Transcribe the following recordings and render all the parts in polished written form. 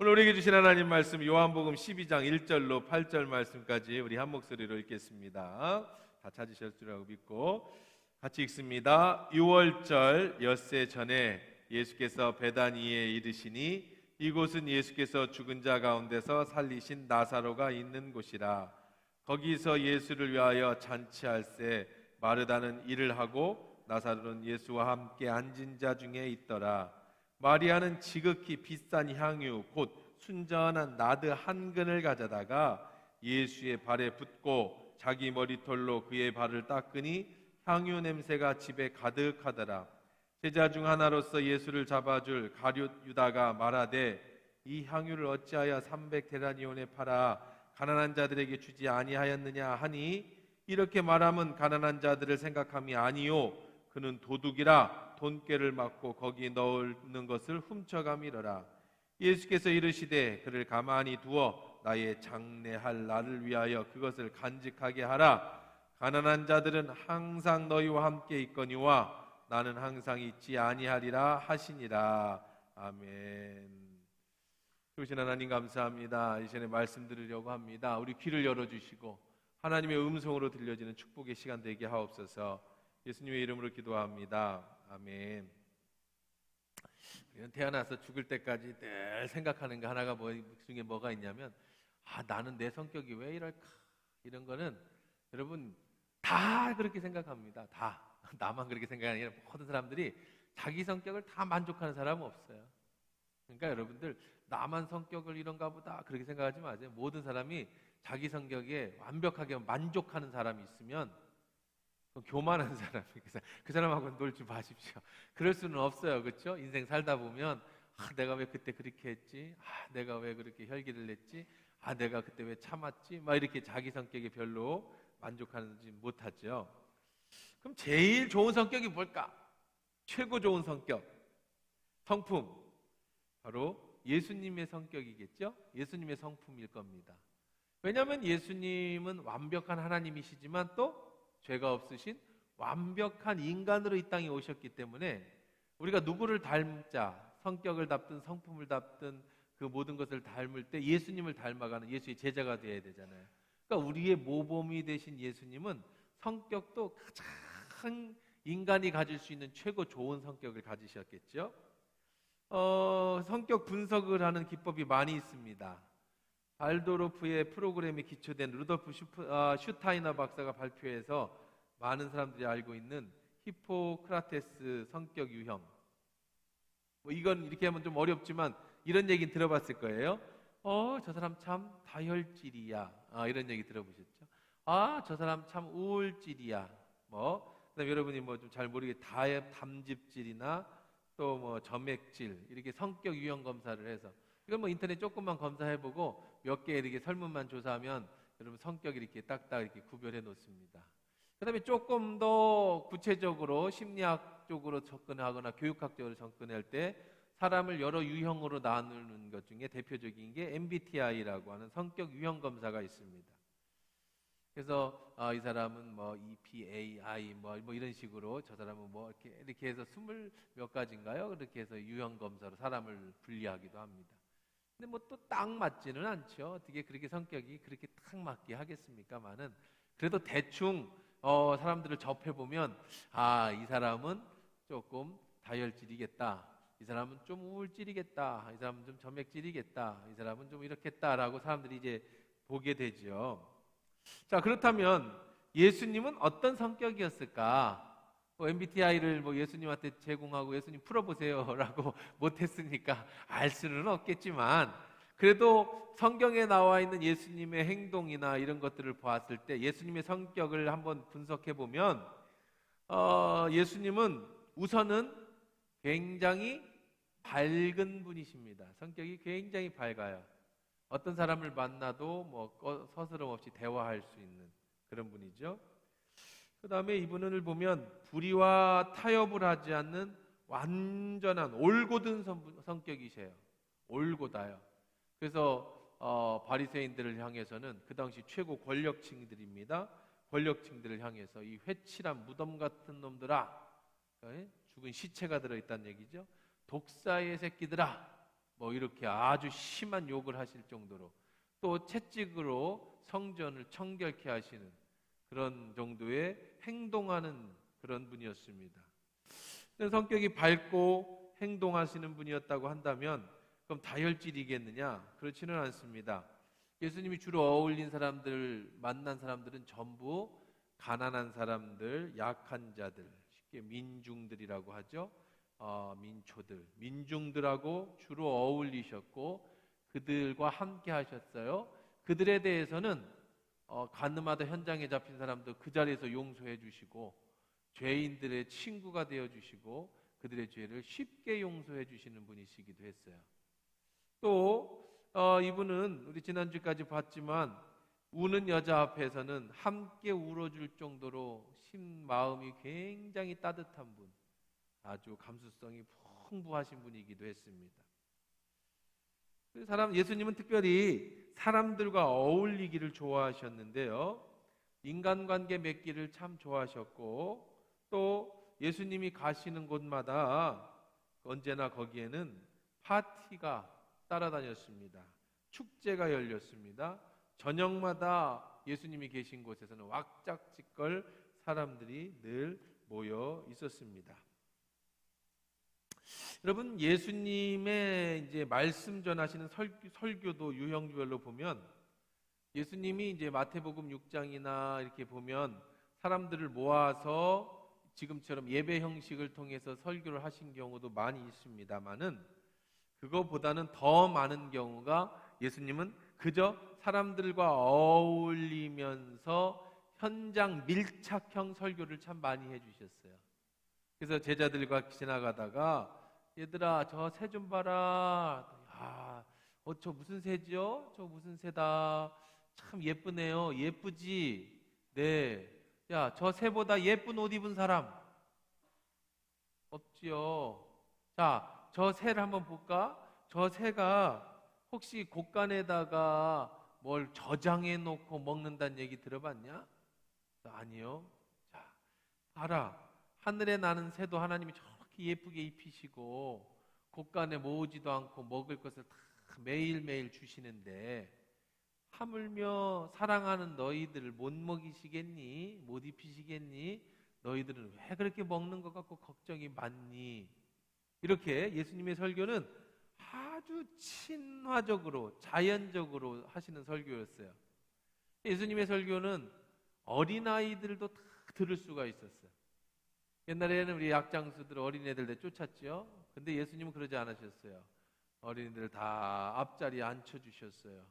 오늘 우리에게 주신 하나님 말씀 요한복음 12장 1절로 8절 말씀까지 우리 한 목소리로 읽겠습니다. 다 찾으셨으리라고 믿고 같이 읽습니다. 6월절 엿새 전에 예수께서 베다니에 이르시니 이곳은 예수께서 죽은 자 가운데서 살리신 나사로가 있는 곳이라. 거기서 예수를 위하여 잔치할새 마르다는 일을 하고 나사로는 예수와 함께 앉은 자 중에 있더라. 마리아는 지극히 비싼 향유 곧 순전한 나드 한 근을 가져다가 예수의 발에 붓고 자기 머리털로 그의 발을 닦으니 향유 냄새가 집에 가득하더라. 제자 중 하나로서 예수를 잡아줄 가룟 유다가 말하되 이 향유를 어찌하여 300데나리온에 팔아 가난한 자들에게 주지 아니하였느냐 하니 이렇게 말하면 가난한 자들을 생각함이 아니요 그는 도둑이라 돈꾀를 맞고 거기 넣는 것을 훔쳐감이러라. 예수께서 이르시되 그를 가만히 두어 나의 장례할 날을 위하여 그것을 간직하게 하라. 가난한 자들은 항상 너희와 함께 있거니와 나는 항상 있지 아니하리라 하시니라. 아멘. 좋으신 하나님 감사합니다. 이 시간에 말씀 드리려고 합니다. 우리 귀를 열어주시고 하나님의 음성으로 들려지는 축복의 시간 되게 하옵소서. 예수님의 이름으로 기도합니다. 아멘. 태어나서 죽을 때까지 늘 생각하는 거 하나가 중에 뭐가 있냐면 나는 내 성격이 왜 이럴까? 이런 거는 여러분 다 그렇게 생각합니다. 다. 나만 그렇게 생각하는 게 아니라 모든 사람들이 자기 성격을 다 만족하는 사람은 없어요. 그러니까 여러분들 나만 성격을 이런가 보다 그렇게 생각하지 마세요. 모든 사람이 자기 성격에 완벽하게 만족하는 사람이 있으면 교만한 사람이 그 사람하고 놀지 마십시오. 그럴 수는 없어요. 그렇죠? 인생 살다 보면 내가 왜 그때 그렇게 했지? 내가 왜 그렇게 혈기를 냈지? 내가 그때 왜 참았지? 막 이렇게 자기 성격에 별로 만족하지 못하죠. 그럼 제일 좋은 성격이 뭘까? 최고 좋은 성격, 성품 바로 예수님의 성격이겠죠? 예수님의 성품일 겁니다. 왜냐하면 예수님은 완벽한 하나님이시지만 또 죄가 없으신 완벽한 인간으로 이 땅에 오셨기 때문에 우리가 누구를 닮자, 성격을 닮든 성품을 닮든 그 모든 것을 닮을 때 예수님을 닮아가는 예수의 제자가 되어야 되잖아요. 그러니까 우리의 모범이 되신 예수님은 성격도 가장 인간이 가질 수 있는 최고 좋은 성격을 가지셨겠죠. 성격 분석을 하는 기법이 많이 있습니다. 발도르프의 프로그램에 기초된 루돌프 슈타이너 박사가 발표해서 많은 사람들이 알고 있는 히포크라테스 성격 유형. 이건 이렇게 하면 좀 어렵지만 이런 얘기 들어봤을 거예요. 저 사람 참 다혈질이야. 이런 얘기 들어보셨죠? 저 사람 참 우울질이야. 그다음에 여러분이 좀 잘 모르게 담집질이나 또 점액질 이렇게 성격 유형 검사를 해서 이건 인터넷 조금만 검사해보고 몇 개 이렇게 설문만 조사하면 여러분 성격 이렇게 딱딱 이렇게 구별해 놓습니다. 그 다음에 조금 더 구체적으로 심리학적으로 접근하거나 교육학적으로 접근할 때 사람을 여러 유형으로 나누는 것 중에 대표적인 게 MBTI라고 하는 성격 유형 검사가 있습니다. 그래서 이 사람은 EPAI 이런 식으로 저 사람은 이렇게 해서 20몇 가지인가요? 그렇게 해서 유형 검사로 사람을 분리하기도 합니다. 근데 또 딱 맞지는 않죠. 어떻게 그렇게 성격이 그렇게 딱 맞게 하겠습니까만은 그래도 대충 사람들을 접해보면 이 사람은 조금 다혈질이겠다. 이 사람은 좀 우울질이겠다. 이 사람은 좀 점액질이겠다. 이 사람은 좀 이렇겠다라고 사람들이 이제 보게 되죠. 자, 그렇다면 예수님은 어떤 성격이었을까? MBTI를 예수님한테 제공하고 예수님 풀어보세요라고 못했으니까 알 수는 없겠지만 그래도 성경에 나와 있는 예수님의 행동이나 이런 것들을 보았을 때 예수님의 성격을 한번 분석해 보면 예수님은 우선은 굉장히 밝은 분이십니다. 성격이 굉장히 밝아요. 어떤 사람을 만나도 서스럼 없이 대화할 수 있는 그런 분이죠. 그 다음에 이분을 보면 불의와 타협을 하지 않는 완전한 올곧은 성격이세요. 올곧아요. 그래서 바리새인들을 향해서는 그 당시 최고 권력층들입니다. 권력층들을 향해서 이 회칠한 무덤 같은 놈들아, 죽은 시체가 들어있다는 얘기죠. 독사의 새끼들아, 뭐 이렇게 아주 심한 욕을 하실 정도로, 또 채찍으로 성전을 청결케 하시는 그런 정도의 행동하는 그런 분이었습니다. 성격이 밝고 행동하시는 분이었다고 한다면 그럼 다혈질이겠느냐? 그렇지는 않습니다. 예수님이 주로 어울린 사람들, 만난 사람들은 전부 가난한 사람들, 약한 자들, 쉽게 민중들이라고 하죠. 민초들, 민중들하고 주로 어울리셨고 그들과 함께 하셨어요. 그들에 대해서는 가늠하다 현장에 잡힌 사람도 그 자리에서 용서해 주시고, 죄인들의 친구가 되어 주시고 그들의 죄를 쉽게 용서해 주시는 분이시기도 했어요. 또 이분은 우리 지난주까지 봤지만 우는 여자 앞에서는 함께 울어줄 정도로 마음이 굉장히 따뜻한 분, 아주 감수성이 풍부하신 분이기도 했습니다. 예수님은 특별히 사람들과 어울리기를 좋아하셨는데요, 인간관계 맺기를 참 좋아하셨고, 또 예수님이 가시는 곳마다 언제나 거기에는 파티가 따라다녔습니다. 축제가 열렸습니다. 저녁마다 예수님이 계신 곳에서는 왁작지껄 사람들이 늘 모여 있었습니다. 여러분, 예수님의 이제 말씀 전하시는 설교도 유형별로 보면 예수님이 이제 마태복음 6장이나 이렇게 보면 사람들을 모아서 지금처럼 예배 형식을 통해서 설교를 하신 경우도 많이 있습니다만은, 그거보다는 더 많은 경우가 예수님은 그저 사람들과 어울리면서 현장 밀착형 설교를 참 많이 해주셨어요. 그래서 제자들과 지나가다가 얘들아 저 새 좀 봐라. 야, 저 무슨 새죠? 저 무슨 새다. 참 예쁘네요. 예쁘지? 네. 야, 저 새보다 예쁜 옷 입은 사람 없지요. 자, 저 새를 한번 볼까? 저 새가 혹시 곡간에다가 뭘 저장해 놓고 먹는다는 얘기 들어봤냐? 아니요. 자, 봐라. 하늘에 나는 새도 하나님이 저렇게 예쁘게 입히시고 곡간에 모으지도 않고 먹을 것을 다 매일매일 주시는데, 하물며 사랑하는 너희들을 못 먹이시겠니? 못 입히시겠니? 너희들은 왜 그렇게 먹는 것 같고 걱정이 많니? 이렇게 예수님의 설교는 아주 친화적으로 자연적으로 하시는 설교였어요. 예수님의 설교는 어린아이들도 다 들을 수가 있었어요. 옛날에는 우리 약장수들 어린애들 쫓았죠. 근데 예수님은 그러지 않으셨어요. 어린이들 다 앞자리에 앉혀주셨어요.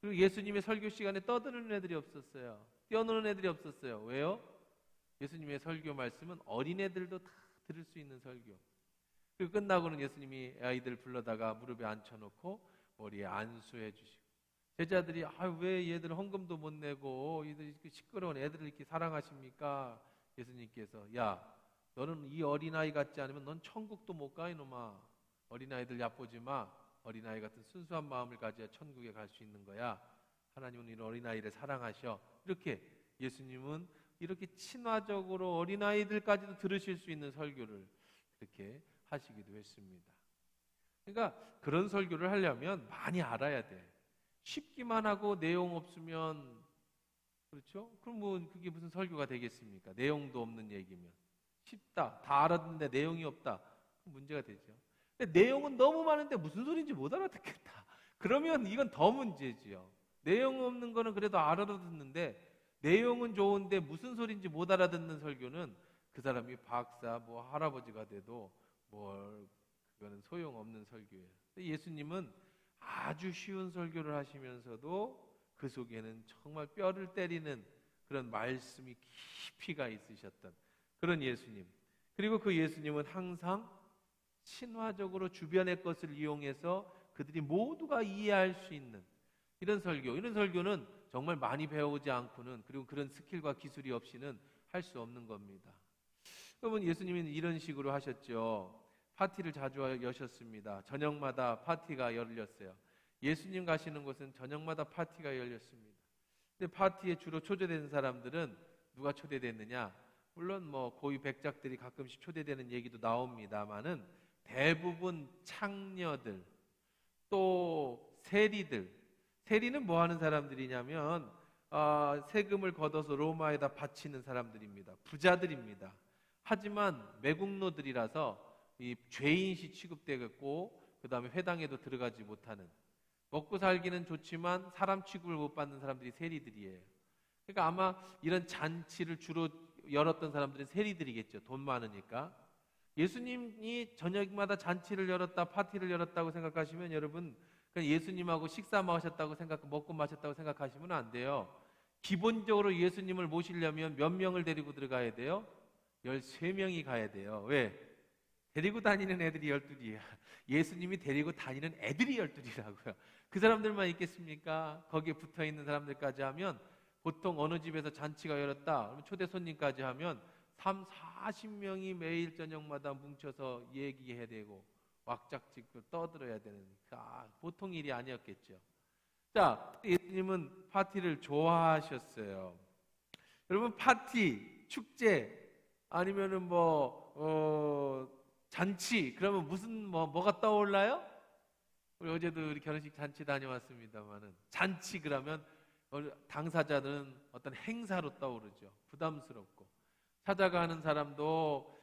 그리고 예수님의 설교 시간에 떠드는 애들이 없었어요. 뛰어노는 애들이 없었어요. 왜요? 예수님의 설교 말씀은 어린애들도 다 들을 수 있는 설교. 그리고 끝나고는 예수님이 아이들 불러다가 무릎에 앉혀놓고 머리에 안수해 주시고, 제자들이 왜 얘들 헌금도 못 내고 얘들 시끄러운 애들을 이렇게 사랑하십니까? 예수님께서 야, 너는 이 어린아이 같지 않으면 넌 천국도 못 가 이놈아. 어린아이들 얕보지 마. 어린아이 같은 순수한 마음을 가져야 천국에 갈 수 있는 거야. 하나님은 이런 어린아이를 사랑하셔. 이렇게 예수님은 이렇게 친화적으로 어린아이들까지도 들으실 수 있는 설교를 그렇게 하시기도 했습니다. 그러니까 그런 설교를 하려면 많이 알아야 돼. 쉽기만 하고 내용 없으면, 그렇죠? 그럼 뭐 그게 무슨 설교가 되겠습니까? 내용도 없는 얘기면. 쉽다, 다 알아듣는데 내용이 없다, 문제가 되죠. 근데 내용은 너무 많은데 무슨 소리인지 못 알아듣겠다, 그러면 이건 더 문제지요. 내용 없는 거는 그래도 알아듣는데 내용은 좋은데 무슨 소리인지 못 알아듣는 설교는 그 사람이 박사 뭐 할아버지가 돼도 그거는 소용없는 설교예요. 예수님은 아주 쉬운 설교를 하시면서도 그 속에는 정말 뼈를 때리는 그런 말씀이 깊이가 있으셨던 그런 예수님. 그리고 그 예수님은 항상 친화적으로 주변의 것을 이용해서 그들이 모두가 이해할 수 있는 이런 설교는 정말 많이 배우지 않고는, 그리고 그런 스킬과 기술이 없이는 할 수 없는 겁니다. 여러분, 예수님은 이런 식으로 하셨죠. 파티를 자주 여셨습니다. 저녁마다 파티가 열렸어요. 예수님 가시는 곳은 저녁마다 파티가 열렸습니다. 근데 파티에 주로 초대된 사람들은 누가 초대됐느냐? 물론 뭐 고위 백작들이 가끔씩 초대되는 얘기도 나옵니다만은 대부분 창녀들, 또 세리들. 세리는 뭐 하는 사람들이냐면 세금을 걷어서 로마에다 바치는 사람들입니다. 부자들입니다. 하지만 매국노들이라서 이 죄인시 취급되겠고 그 다음에 회당에도 들어가지 못하는, 먹고 살기는 좋지만 사람 취급을 못 받는 사람들이 세리들이에요. 그러니까 아마 이런 잔치를 주로 열었던 사람들은 세리들이겠죠. 돈 많으니까. 예수님이 저녁마다 잔치를 열었다, 파티를 열었다고 생각하시면 여러분 그냥 예수님하고 식사 마셨다고 먹고 마셨다고 생각하시면 안 돼요. 기본적으로 예수님을 모시려면 몇 명을 데리고 들어가야 돼요? 13명이 가야 돼요. 왜? 데리고 다니는 애들이 12이야. 예수님이 데리고 다니는 애들이 12이라고요. 그 사람들만 있겠습니까? 거기에 붙어있는 사람들까지 하면 보통 어느 집에서 잔치가 열었다, 그러면 초대 손님까지 하면 40명이 매일 저녁마다 뭉쳐서 얘기해야 되고 왁작 짓고 떠들어야 되는, 보통 일이 아니었겠죠. 자, 예수님은 파티를 좋아하셨어요. 여러분, 파티, 축제, 아니면은 잔치, 그러면 뭐가 떠올라요? 우리 어제도 우리 결혼식 잔치 다녀왔습니다만은, 잔치 그러면 당사자들은 어떤 행사로 떠오르죠. 부담스럽고. 찾아가는 사람도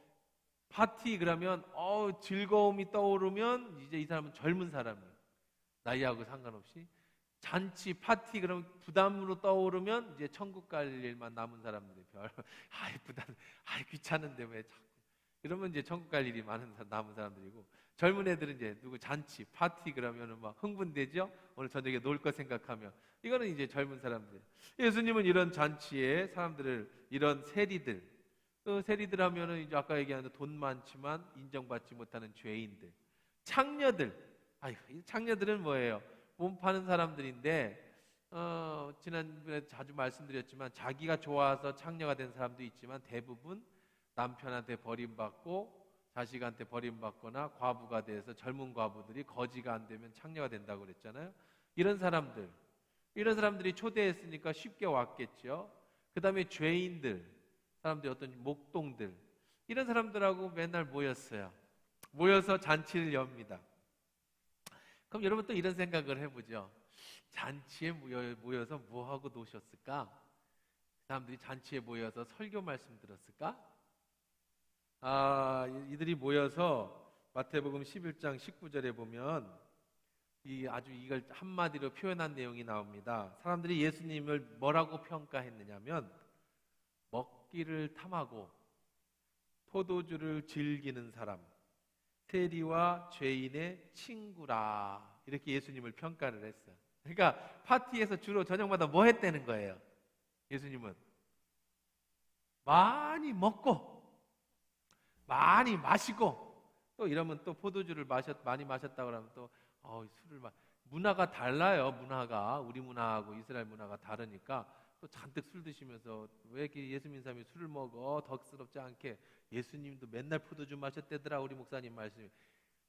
파티 그러면 즐거움이 떠오르면 이제 이 사람은 젊은 사람이에요. 나이하고 상관없이. 잔치, 파티 그러면 부담으로 떠오르면 이제 천국 갈 일만 남은 사람들이 귀찮은데 왜 자꾸 이러면 이제 천국 갈 일이 남은 사람들이고, 젊은 애들은 이제 잔치, 파티 그러면은 막 흥분되죠. 오늘 저녁에 놀 거 생각하면. 이거는 이제 젊은 사람들. 예수님은 이런 잔치에 사람들을, 이런 세리들 하면은 이제 아까 얘기한 돈 많지만 인정받지 못하는 죄인들, 창녀들. 이 창녀들은 뭐예요? 몸 파는 사람들인데 지난번에 자주 말씀드렸지만 자기가 좋아서 창녀가 된 사람도 있지만 대부분 남편한테 버림받고 자식한테 버림받거나 과부가 돼서 젊은 과부들이 거지가 안 되면 창녀가 된다고 그랬잖아요. 이런 사람들이 초대했으니까 쉽게 왔겠죠. 그 다음에 죄인들, 사람들이 어떤 목동들, 이런 사람들하고 맨날 모여서 잔치를 엽니다. 그럼 여러분 또 이런 생각을 해보죠. 잔치에 모여서 뭐하고 노셨을까? 사람들이 잔치에 모여서 설교 말씀 들었을까? 이들이 모여서 마태복음 11장 19절에 보면 이걸 한마디로 표현한 내용이 나옵니다. 사람들이 예수님을 뭐라고 평가했느냐면 먹기를 탐하고 포도주를 즐기는 사람, 세리와 죄인의 친구라, 이렇게 예수님을 평가를 했어요. 그러니까 파티에서 주로 저녁마다 뭐 했다는 거예요? 예수님은 많이 먹고 많이 마시고, 또 이러면 또 포도주를 많이 마셨다고 하면 또 문화가 달라요. 우리 문화하고 이스라엘 문화가 다르니까 또 잔뜩 술 드시면서 왜 이렇게 예수 믿는 사람이 술을 먹어? 덕스럽지 않게. 예수님도 맨날 포도주 마셨대더라. 우리 목사님 말씀이.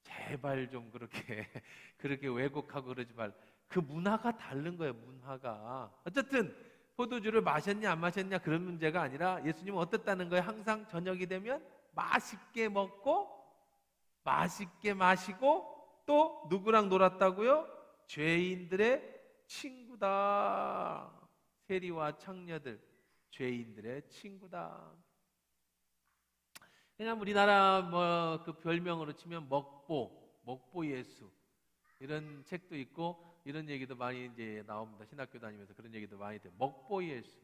제발 좀 그렇게 왜곡하고 그러지 말. 그 문화가 다른 거예요. 문화가. 어쨌든 포도주를 마셨냐 안 마셨냐 그런 문제가 아니라 예수님은 어떻다는 거예요? 항상 저녁이 되면 맛있게 먹고 맛있게 마시고 또 누구랑 놀았다고요? 죄인들의 친구다. 세리와 창녀들, 죄인들의 친구다. 그냥 우리나라 그 별명으로 치면 먹보 예수, 이런 책도 있고 이런 얘기도 많이 이제 나옵니다. 신학교 다니면서 그런 얘기도 많이 돼요. 먹보 예수.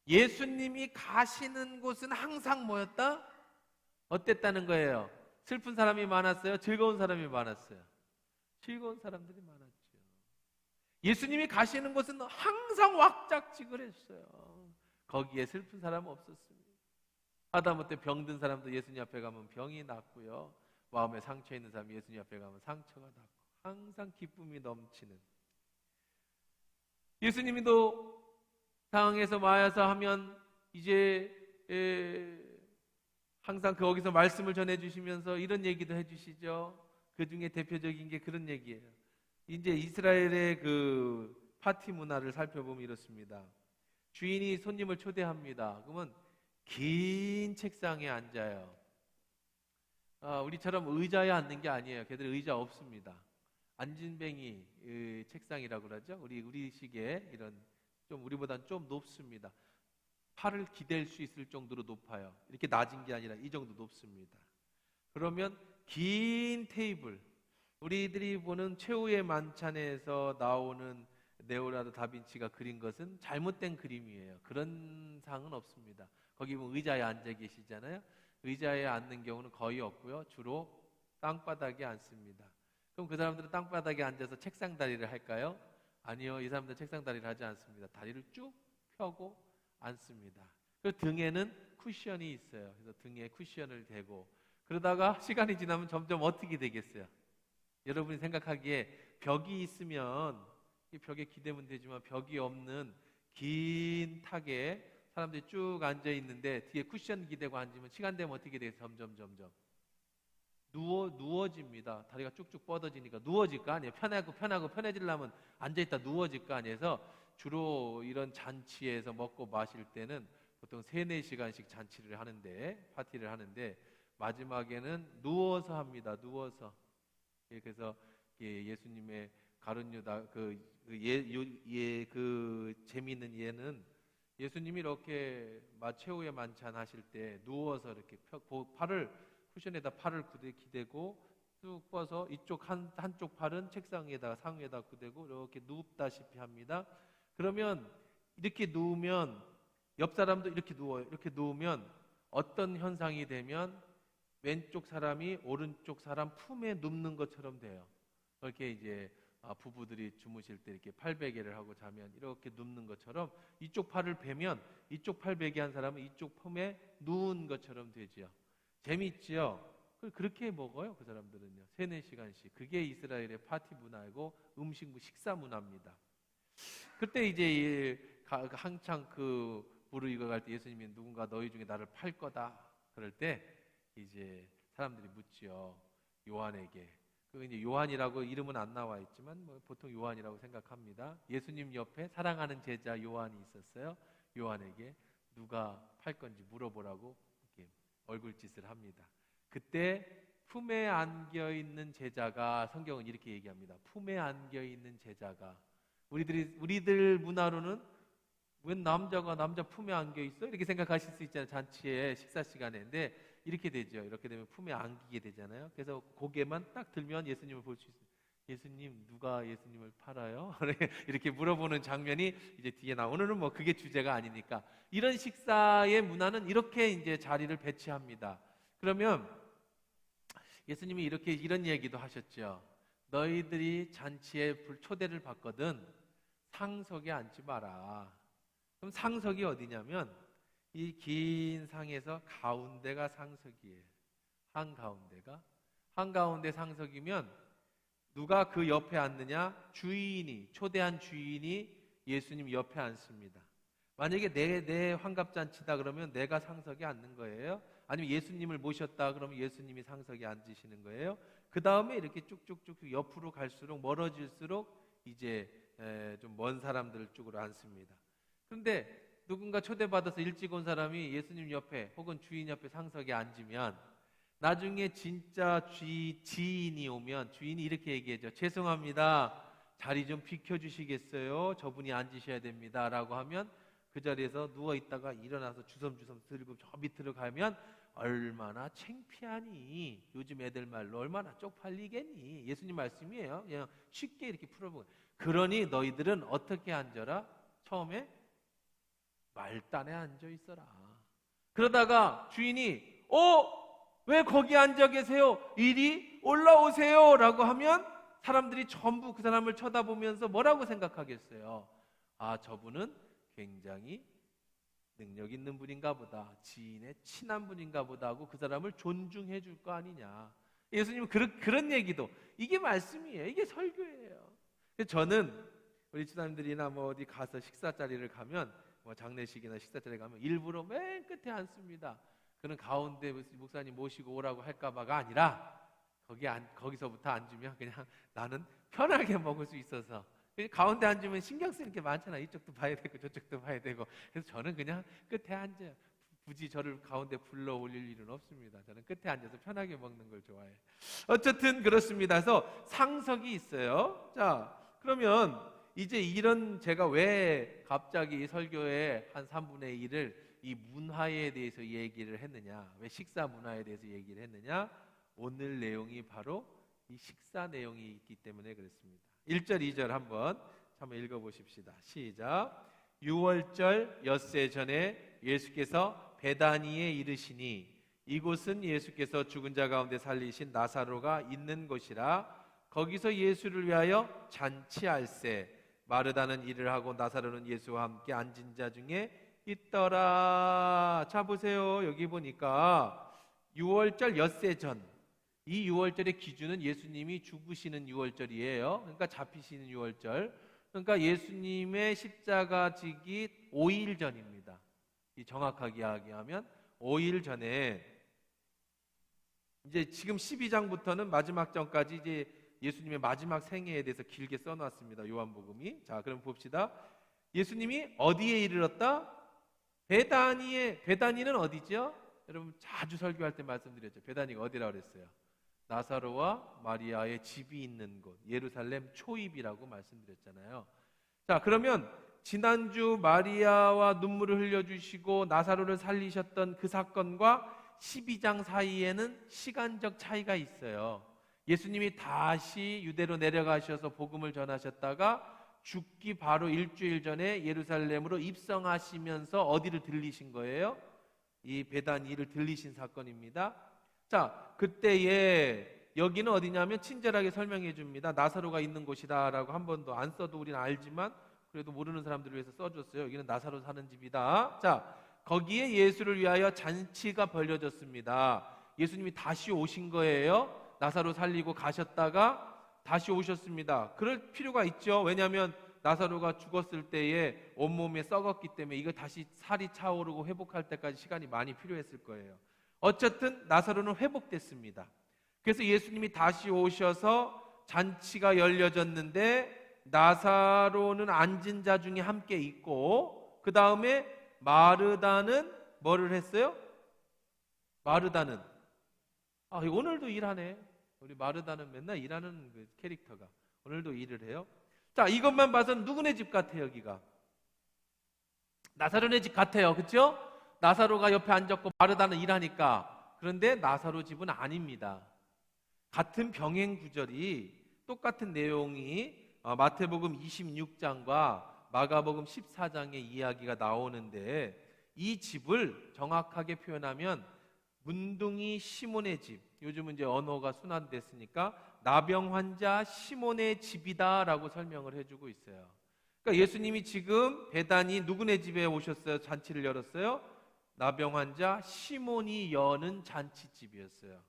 예수님이 가시는 곳은 항상 뭐였다? 어땠다는 거예요? 슬픈 사람이 많았어요? 즐거운 사람이 많았어요? 즐거운 사람들이 많았죠. 예수님이 가시는 곳은 항상 왁작지근했어요. 거기에 슬픈 사람은 없었습니다. 하다못해 병든 사람도 예수님 앞에 가면 병이 낫고요. 마음에 상처 있는 사람이 예수님 앞에 가면 상처가 낫고, 항상 기쁨이 넘치는. 예수님도 상황에서 와서 하면 이제 항상 거기서 말씀을 전해주시면서 이런 얘기도 해주시죠. 그 중에 대표적인 게 그런 얘기예요. 이제 이스라엘의 그 파티 문화를 살펴보면 이렇습니다. 주인이 손님을 초대합니다. 그러면 긴 책상에 앉아요. 우리처럼 의자에 앉는 게 아니에요. 걔들 의자 없습니다. 안진뱅이 책상이라고 그러죠. 우리식의 이런 좀 우리보다는 좀 높습니다. 팔을 기댈 수 있을 정도로 높아요. 이렇게 낮은 게 아니라 이 정도 높습니다. 그러면 긴 테이블, 우리들이 보는 최후의 만찬에서 나오는 레오나르도 다빈치가 그린 것은 잘못된 그림이에요. 그런 상은 없습니다. 거기 보면 의자에 앉아 계시잖아요. 의자에 앉는 경우는 거의 없고요. 주로 땅바닥에 앉습니다. 그럼 그 사람들은 땅바닥에 앉아서 책상 다리를 할까요? 아니요. 이 사람들은 책상 다리를 하지 않습니다. 다리를 쭉 펴고 앉습니다. 그 등에는 쿠션이 있어요. 그래서 등에 쿠션을 대고 그러다가 시간이 지나면 점점 어떻게 되겠어요? 여러분이 생각하기에 벽이 있으면 이 벽에 기대면 되지만 벽이 없는 긴 탁에 사람들이 쭉 앉아 있는데 뒤에 쿠션 기대고 앉으면 시간 되면 어떻게 돼요? 점점 누워집니다. 다리가 쭉쭉 뻗어지니까 누워질 거 아니에요. 편하고 편해지려면 앉아있다 누워질 거 아니에요. 주로 이런 잔치에서 먹고 마실 때는 보통 3-4시간씩 잔치를 하는데 파티를 하는데 마지막에는 누워서 합니다. 누워서. 그래서 예수님의 가룟유다 그 재미있는 예는 예수님이 이렇게 최후의 만찬 하실 때 누워서 이렇게 팔을 쿠션에다 팔을 기대고 쭉 뻗어서 이쪽 한쪽 팔은 책상에다가 상에다 구대고 이렇게 눕다시피 합니다. 그러면 이렇게 누우면 옆 사람도 이렇게 누워요. 이렇게 누우면 어떤 현상이 되면 왼쪽 사람이 오른쪽 사람 품에 눕는 것처럼 돼요. 그렇게 이제 부부들이 주무실 때 이렇게 팔베개를 하고 자면 이렇게 눕는 것처럼 이쪽 팔을 베면 이쪽 팔베개 한 사람은 이쪽 품에 누운 것처럼 되지요. 재미있지요? 그렇게 먹어요. 그 사람들은요. 3-4시간씩. 그게 이스라엘의 파티 문화이고 식사 문화입니다. 그때 이제 한창 무르익어갈 때 예수님이 누군가 너희 중에 나를 팔 거다. 그럴 때 이제 사람들이 묻지요. 요한에게. 이제 요한이라고 이름은 안 나와 있지만 보통 요한이라고 생각합니다. 예수님 옆에 사랑하는 제자 요한이 있었어요. 요한에게 누가 팔 건지 물어보라고 이렇게 얼굴짓을 합니다. 그때 품에 안겨 있는 제자가 성경은 이렇게 얘기합니다. 품에 안겨 있는 제자가 우리들 문화로는 웬 남자가 남자 품에 안겨 있어? 이렇게 생각하실 수 있잖아요. 잔치에 식사 시간에. 근데 이렇게 되죠. 이렇게 되면 품에 안기게 되잖아요. 그래서 고개만 딱 들면 예수님을 볼 수 있어요. 예수님, 누가 예수님을 팔아요? 이렇게 물어보는 장면이 이제 뒤에 오늘은 그게 주제가 아니니까. 이런 식사의 문화는 이렇게 이제 자리를 배치합니다. 그러면 예수님이 이런 얘기도 하셨죠. 너희들이 잔치에 초대를 받거든 상석에 앉지 마라. 그럼 상석이 어디냐면 이 긴 상에서 가운데가 상석이에요. 한가운데 상석이면 누가 그 옆에 앉느냐? 초대한 주인이 예수님 옆에 앉습니다. 만약에 내 환갑잔치다 그러면 내가 상석에 앉는 거예요. 아니면 예수님을 모셨다 그러면 예수님이 상석에 앉으시는 거예요. 그 다음에 이렇게 쭉쭉쭉 옆으로 갈수록 멀어질수록 이제 좀 먼 사람들 쪽으로 앉습니다. 그런데 누군가 초대받아서 일찍 온 사람이 예수님 옆에 혹은 주인 옆에 상석에 앉으면 나중에 진짜 지인이 오면 주인이 이렇게 얘기하죠. 죄송합니다. 자리 좀 비켜주시겠어요? 저분이 앉으셔야 됩니다. 라고 하면 그 자리에서 누워있다가 일어나서 주섬주섬 들고 저 밑으로 가면 얼마나 창피하니? 요즘 애들 말로 얼마나 쪽팔리겠니? 예수님 말씀이에요. 그냥 쉽게 이렇게 풀어보고. 그러니 너희들은 어떻게 앉아라? 처음에 말단에 앉아 있어라. 그러다가 주인이 왜 거기 앉아 계세요? 이리 올라오세요. 라고 하면 사람들이 전부 그 사람을 쳐다보면서 뭐라고 생각하겠어요? 저분은 굉장히 능력 있는 분인가 보다. 지인의 친한 분인가 보다 하고 그 사람을 존중해 줄 거 아니냐. 예수님은 그런 얘기도 이게 말씀이에요. 이게 설교예요. 저는 우리 지사님들이나 어디 가서 식사 자리를 가면 장례식이나 식사 자리에 가면 일부러 맨 끝에 앉습니다. 그는 가운데 목사님 모시고 오라고 할까봐가 아니라 거기서부터 앉으면 그냥 나는 편하게 먹을 수 있어서 가운데 앉으면 신경 쓰는 게 많잖아. 이쪽도 봐야 되고 저쪽도 봐야 되고. 그래서 저는 그냥 끝에 앉아요. 굳이 저를 가운데 불러 올릴 일은 없습니다. 저는 끝에 앉아서 편하게 먹는 걸 좋아해요. 어쨌든 그렇습니다. 그래서 상석이 있어요. 자, 그러면 이제 이런 제가 왜 갑자기 설교의 한 3분의 1을 이 문화에 대해서 얘기를 했느냐, 왜 식사 문화에 대해서 얘기를 했느냐, 오늘 내용이 바로 이 식사 내용이 있기 때문에 그렇습니다. 1절 2절 한번 읽어보십시다. 시작. 유월절 엿새 전에 예수께서 베다니에 이르시니 이곳은 예수께서 죽은 자 가운데 살리신 나사로가 있는 곳이라. 거기서 예수를 위하여 잔치할세. 마르다는 일을 하고 나사로는 예수와 함께 앉은 자 중에 있더라. 자, 보세요. 여기 보니까 유월절 엿새 전, 이 유월절의 기준은 예수님이 죽으시는 유월절이에요. 그러니까 잡히시는 유월절, 그러니까 예수님의 십자가 지기 5일 전입니다. 이 정확하게 이야기하면 5일 전에, 이제 지금 12장부터는 마지막 장까지 이제 예수님의 마지막 생애에 대해서 길게 써놨습니다. 요한복음이. 자, 그럼 봅시다. 예수님이 어디에 이르렀다? 베다니에. 베다니는 어디죠? 여러분 자주 설교할 때 말씀드렸죠. 베다니가 어디라고 그랬어요? 나사로와 마리아의 집이 있는 곳, 예루살렘 초입이라고 말씀드렸잖아요. 자, 그러면 지난주 마리아와 눈물을 흘려주시고 나사로를 살리셨던 그 사건과 12장 사이에는 시간적 차이가 있어요. 예수님이 다시 유대로 내려가셔서 복음을 전하셨다가 죽기 바로 일주일 전에 예루살렘으로 입성하시면서 어디를 들리신 거예요? 이 베다니를 들리신 사건입니다. 자, 그때에 여기는 어디냐면 친절하게 설명해 줍니다. 나사로가 있는 곳이다라고 한 번도 안 써도 우리는 알지만 그래도 모르는 사람들을 위해서 써줬어요. 여기는 나사로 사는 집이다. 자, 거기에 예수를 위하여 잔치가 벌려졌습니다. 예수님이 다시 오신 거예요. 나사로 살리고 가셨다가 다시 오셨습니다. 그럴 필요가 있죠. 왜냐하면 나사로가 죽었을 때에 온몸에 썩었기 때문에 이거 다시 살이 차오르고 회복할 때까지 시간이 많이 필요했을 거예요. 어쨌든 나사로는 회복됐습니다. 그래서 예수님이 다시 오셔서 잔치가 열려졌는데 나사로는 앉은 자 중에 함께 있고, 그 다음에 마르다는 뭐를 했어요? 마르다는 오늘도 일하네. 우리 마르다는 맨날 일하는 그 캐릭터가 오늘도 일을 해요. 자, 이것만 봐서는 누구네 집 같아요? 여기가 나사로네 집 같아요. 그렇죠? 나사로가 옆에 앉았고 마르다는 일하니까. 그런데 나사로 집은 아닙니다. 같은 병행 구절이, 똑같은 내용이 마태복음 26장과 마가복음 14장의 이야기가 나오는데, 이 집을 정확하게 표현하면 문둥이 시몬의 집, 요즘은 이제 언어가 순환됐으니까 나병 환자 시몬의 집이다라고 설명을 해주고 있어요. 그러니까 예수님이 지금 베다니 누구네 집에 오셨어요? 잔치를 열었어요? 나병 환자 시몬이 여는 잔치집이었어요.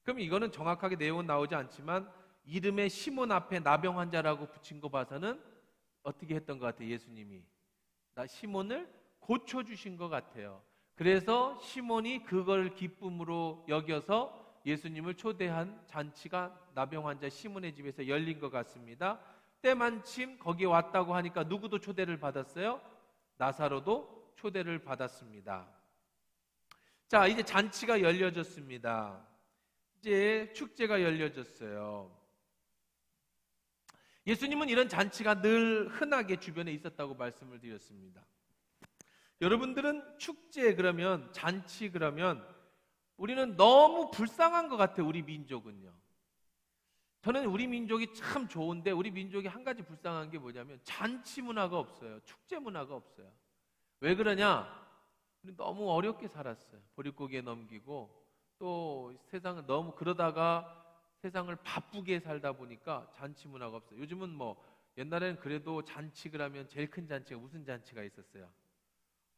그럼 이거는 정확하게 내용은 나오지 않지만 이름에 시몬 앞에 나병 환자라고 붙인 거 봐서는 어떻게 했던 것 같아요? 예수님이 시몬을 고쳐주신 것 같아요. 그래서 시몬이 그걸 기쁨으로 여겨서 예수님을 초대한 잔치가 나병 환자 시몬의 집에서 열린 것 같습니다. 때마침 거기에 왔다고 하니까 누구도 초대를 받았어요? 나사로도 초대를 받았습니다. 자, 이제 잔치가 열려졌습니다. 이제 축제가 열려졌어요. 예수님은 이런 잔치가 늘 흔하게 주변에 있었다고 말씀을 드렸습니다. 여러분들은 축제 그러면, 잔치 그러면 우리는 너무 불쌍한 것 같아요. 우리 민족은요. 저는 우리 민족이 참 좋은데 우리 민족이 한 가지 불쌍한 게 뭐냐면 잔치 문화가 없어요. 축제 문화가 없어요. 왜 그러냐? 우리 너무 어렵게 살았어요. 보릿고개에 넘기고 또 세상을 너무 그러다가 세상을 바쁘게 살다 보니까 잔치 문화가 없어요. 요즘은 뭐 옛날에는 그래도 잔치 그러면 제일 큰 잔치가 무슨 잔치가 있었어요?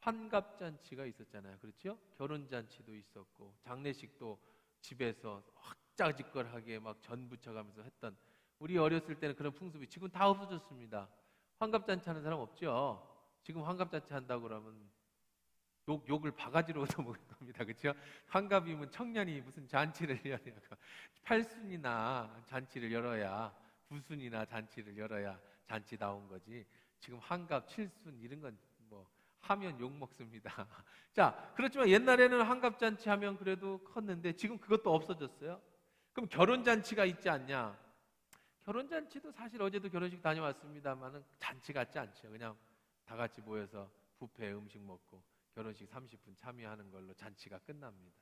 환갑잔치가 있었잖아요. 그렇죠? 결혼잔치도 있었고 장례식도 집에서 왁자지껄하게 막 전 부쳐가면서 했던, 우리 어렸을 때는 그런 풍습이 지금 다 없어졌습니다. 환갑잔치 하는 사람 없죠? 지금 환갑잔치 한다고 그러면 욕을 바가지로 얻어먹을 겁니다. 그렇죠? 환갑이면 청년이 무슨 잔치를 열냐고. 팔순이나 잔치를 열어야, 구순이나 잔치를 열어야 잔치 나온 거지. 지금 환갑, 칠순 이런 건 뭐 하면 욕 먹습니다. 자, 그렇지만 옛날에는 환갑잔치 하면 그래도 컸는데 지금 그것도 없어졌어요. 그럼 결혼잔치가 있지 않냐? 결혼잔치도 사실 어제도 결혼식 다녀왔습니다만은 잔치 같지 않죠. 그냥 다 같이 모여서 뷔페 음식 먹고 결혼식 30분 참여하는 걸로 잔치가 끝납니다.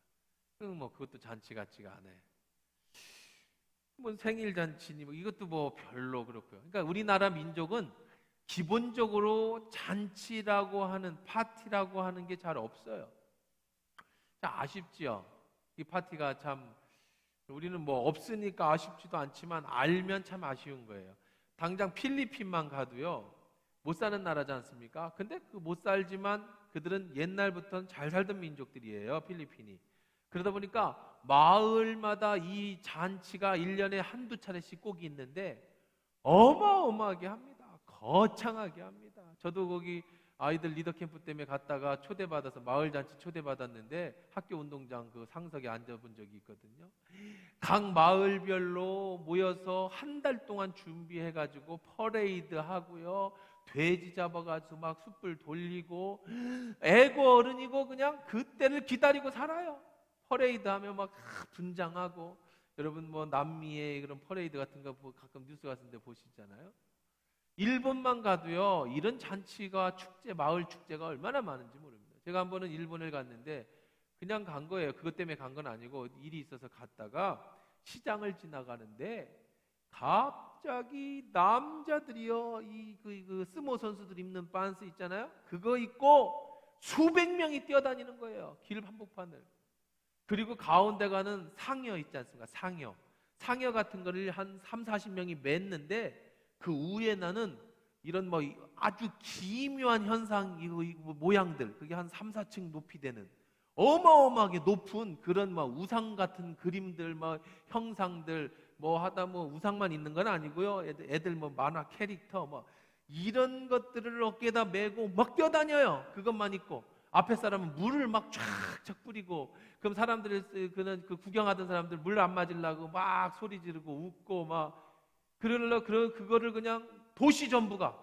그럼 뭐 그것도 잔치 같지가 않아요. 뭐 생일 잔치니 뭐 이것도 뭐 별로 그렇고요. 그러니까 우리나라 민족은 기본적으로 잔치라고 하는 파티라고 하는 게 잘 없어요. 자, 아쉽지요. 이 파티가 참 우리는 뭐 없으니까 아쉽지도 않지만 알면 참 아쉬운 거예요. 당장 필리핀만 가도요. 못 사는 나라지 않습니까? 근데 그 못 살지만 그들은 옛날부터 잘 살던 민족들이에요. 필리핀이. 그러다 보니까 마을마다 이 잔치가 1년에 한두 차례씩 꼭 있는데 어마어마하게 합니다. 거창하게 합니다. 저도 거기 아이들 리더 캠프 때문에 갔다가 초대받아서 마을 잔치 초대받았는데 학교 운동장 그 상석에 앉아본 적이 있거든요. 각 마을별로 모여서 한 달 동안 준비해가지고 퍼레이드 하고요. 돼지 잡아가지고 막 숯불 돌리고 애고 어른이고 그냥 그때를 기다리고 살아요. 퍼레이드 하면 막 분장하고 여러분 뭐 남미의 그런 퍼레이드 같은 거 가끔 뉴스 같은 데 보시잖아요. 일본만 가도요. 이런 잔치가 축제, 마을 축제가 얼마나 많은지 모릅니다. 제가 한 번은 일본을 갔는데 그냥 간 거예요. 그것 때문에 간 건 아니고 일이 있어서 갔다가 시장을 지나가는데 갑자기 남자들이요. 그 스모 선수들 입는 반스 있잖아요. 그거 입고 수백 명이 뛰어다니는 거예요. 길 한복판을. 그리고 가운데 가는 상여 있지 않습니까? 상여 같은 거를 한 3, 40명이 맸는데 그 위에 나는 이런 뭐 아주 기묘한 현상 이거 모양들 그게 한 3, 4층 높이 되는 어마어마하게 높은 그런 막 우상 같은 그림들 막 형상들 뭐 하다 뭐 우상만 있는 건 아니고요. 애들 뭐 만화 캐릭터 뭐 이런 것들을 어깨에다 메고 막 뛰어다녀요. 그것만 있고 앞에 사람은 물을 막 쫙쫙 뿌리고 그럼 사람들이 그 구경하던 사람들 물 안 맞으려고 막 소리 지르고 웃고 막 그거를 그냥 도시 전부가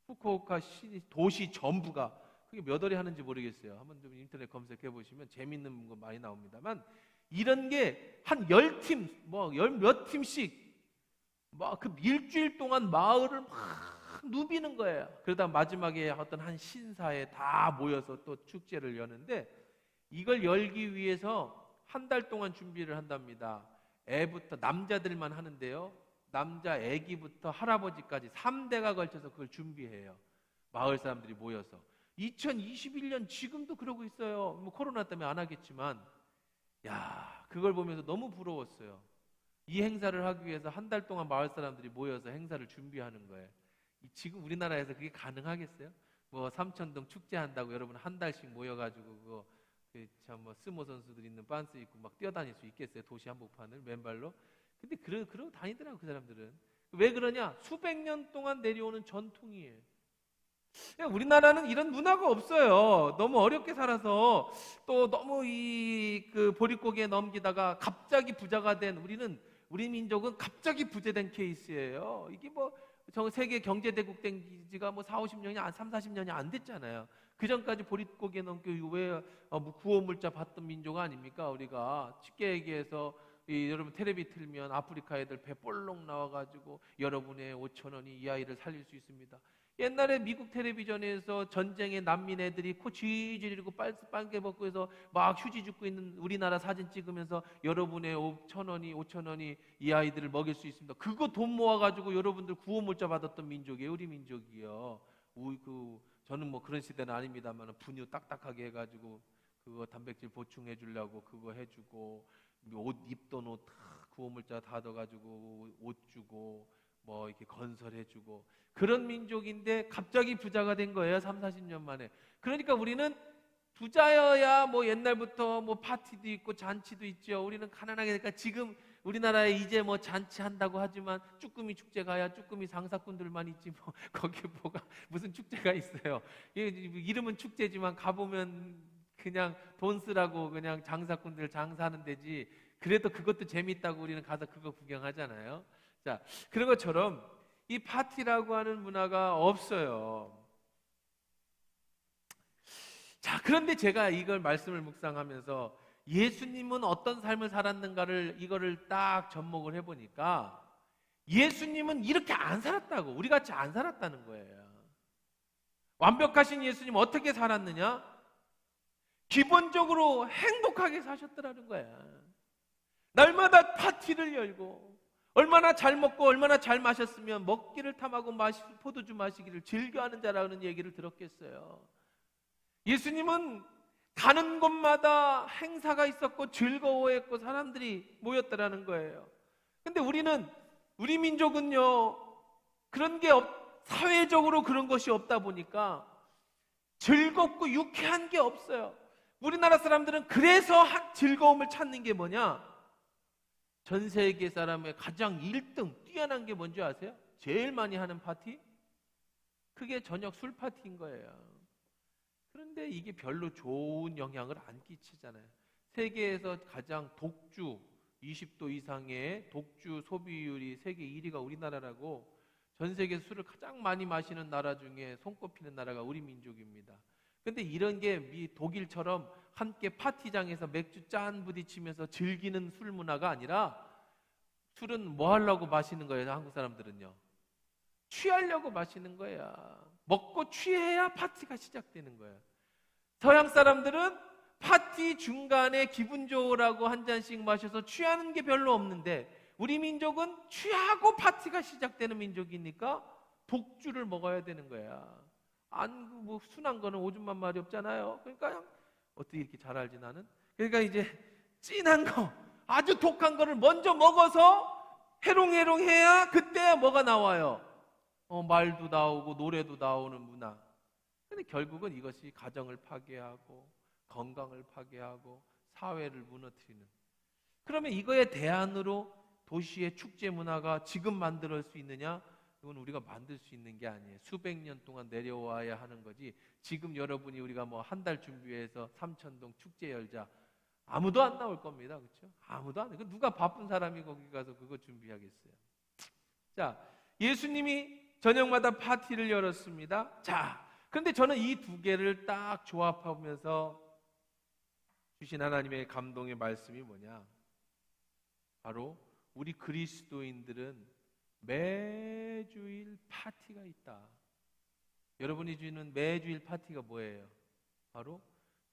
후쿠오카 시 도시 전부가 그게 몇 월에 하는지 모르겠어요. 한번 좀 인터넷 검색해 보시면 재밌는 거 많이 나옵니다만 이런 게 한 10팀 뭐 열 몇 팀씩 막 그 일주일 동안 마을을 막 누비는 거예요. 그러다 마지막에 어떤 한 신사에 다 모여서 또 축제를 여는데 이걸 열기 위해서 한 달 동안 준비를 한답니다. 애부터 남자들만 하는데요. 남자 애기부터 할아버지까지 3대가 걸쳐서 그걸 준비해요. 마을 사람들이 모여서 2021년 지금도 그러고 있어요. 뭐 코로나 때문에 안 하겠지만 야 그걸 보면서 너무 부러웠어요. 이 행사를 하기 위해서 한 달 동안 마을 사람들이 모여서 행사를 준비하는 거예요. 지금 우리나라에서 그게 가능하겠어요? 뭐 삼천동 축제한다고 여러분 한 달씩 모여가지고 그거 참 뭐 스모 선수들 있는 반스 입고 막 뛰어다닐 수 있겠어요? 도시 한복판을 맨발로? 근데 그러고 다니더라고 그 사람들은. 왜 그러냐? 수백 년 동안 내려오는 전통이에요. 우리나라는 이런 문화가 없어요. 너무 어렵게 살아서 또 너무 그 보릿고개에 넘기다가 갑자기 부자가 된 우리 민족은 갑자기 부자된 케이스예요. 이게 뭐 세계 경제대국 된 지가 뭐 4, 50년이 3, 40년이 안 됐잖아요. 그 전까지 보릿고개 넘기고 왜 구호물자 받던 민족 아닙니까? 우리가 쉽게 얘기해서 여러분 텔레비 틀면 아프리카 애들 배 볼록 나와가지고 여러분의 5천 원이 이 아이를 살릴 수 있습니다. 옛날에 미국 텔레비전에서 전쟁에 난민 애들이 코 쥐지르고 빨개 벗고 해서 막 휴지 줍고 있는 우리나라 사진 찍으면서 여러분의 5천 원이 이 아이들을 먹일 수 있습니다. 그거 돈 모아가지고 여러분들 구호물자 받았던 민족이에요. 우리 민족이요. 저는 뭐 그런 시대는 아닙니다만 분유 딱딱하게 해가지고 그거 단백질 보충해 주려고 그거 해주고 옷 입던 옷 구호물자 다 넣어가지고 옷 주고 뭐 이렇게 건설해주고 그런 민족인데 갑자기 부자가 된 거예요. 3, 40년 만에. 그러니까 우리는 부자여야 뭐 옛날부터 뭐 파티도 있고 잔치도 있죠. 우리는 가난하게 되니까 지금 우리나라에 이제 뭐 잔치한다고 하지만 쭈꾸미 축제 가야 쭈꾸미 장사꾼들만 있지 뭐 거기 뭐가 무슨 축제가 있어요. 이름은 축제지만 가보면 그냥 돈 쓰라고 그냥 장사꾼들 장사하는 데지. 그래도 그것도 재밌다고 우리는 가서 그거 구경하잖아요. 자, 그런 것처럼 이 파티라고 하는 문화가 없어요. 자, 그런데 제가 이걸 말씀을 묵상하면서 예수님은 어떤 삶을 살았는가를 이거를 딱 접목을 해보니까 예수님은 이렇게 안 살았다고, 우리 같이 안 살았다는 거예요. 완벽하신 예수님 어떻게 살았느냐? 기본적으로 행복하게 사셨더라는 거야. 날마다 파티를 열고, 얼마나 잘 먹고 얼마나 잘 마셨으면 먹기를 탐하고 포도주 마시기를 즐겨하는 자라는 얘기를 들었겠어요. 예수님은 가는 곳마다 행사가 있었고 즐거워했고 사람들이 모였더라는 거예요. 근데 우리 민족은요, 그런 게 사회적으로 그런 것이 없다 보니까 즐겁고 유쾌한 게 없어요. 우리나라 사람들은 그래서 즐거움을 찾는 게 뭐냐? 전 세계 사람의 가장 1등 뛰어난 게 뭔지 아세요? 제일 많이 하는 파티? 그게 저녁 술 파티인 거예요. 그런데 이게 별로 좋은 영향을 안 끼치잖아요. 세계에서 가장 독주 20도 이상의 독주 소비율이 세계 1위가 우리나라라고, 전 세계 술을 가장 많이 마시는 나라 중에 손꼽히는 나라가 우리 민족입니다. 근데 이런 게 독일처럼 함께 파티장에서 맥주 짠 부딪히면서 즐기는 술 문화가 아니라, 술은 뭐 하려고 마시는 거예요? 한국 사람들은요, 취하려고 마시는 거야. 먹고 취해야 파티가 시작되는 거예요. 서양 사람들은 파티 중간에 기분 좋으라고 한 잔씩 마셔서 취하는 게 별로 없는데, 우리 민족은 취하고 파티가 시작되는 민족이니까 독주를 먹어야 되는 거야. 뭐 순한 거는 오줌만 말이 없잖아요. 그러니까 어떻게 이렇게 잘 알지 나는? 그러니까 이제 진한 거, 아주 독한 거를 먼저 먹어서 해롱해롱해야 그때 뭐가 나와요? 말도 나오고 노래도 나오는 문화. 근데 결국은 이것이 가정을 파괴하고 건강을 파괴하고 사회를 무너뜨리는. 그러면 이거에 대안으로 도시의 축제 문화가 지금 만들 수 있느냐? 이건 우리가 만들 수 있는 게 아니에요. 수백 년 동안 내려와야 하는 거지. 지금 여러분이 우리가 뭐 한 달 준비해서 삼천동 축제 열자, 아무도 안 나올 겁니다. 그렇죠? 아무도 안 해. 누가 바쁜 사람이 거기 가서 그거 준비하겠어요? 자, 예수님이 저녁마다 파티를 열었습니다. 자, 그런데 저는 이 두 개를 딱 조합하면서 주신 하나님의 감동의 말씀이 뭐냐? 바로 우리 그리스도인들은 매주일 파티가 있다. 여러분이 주는 매주일 파티가 뭐예요? 바로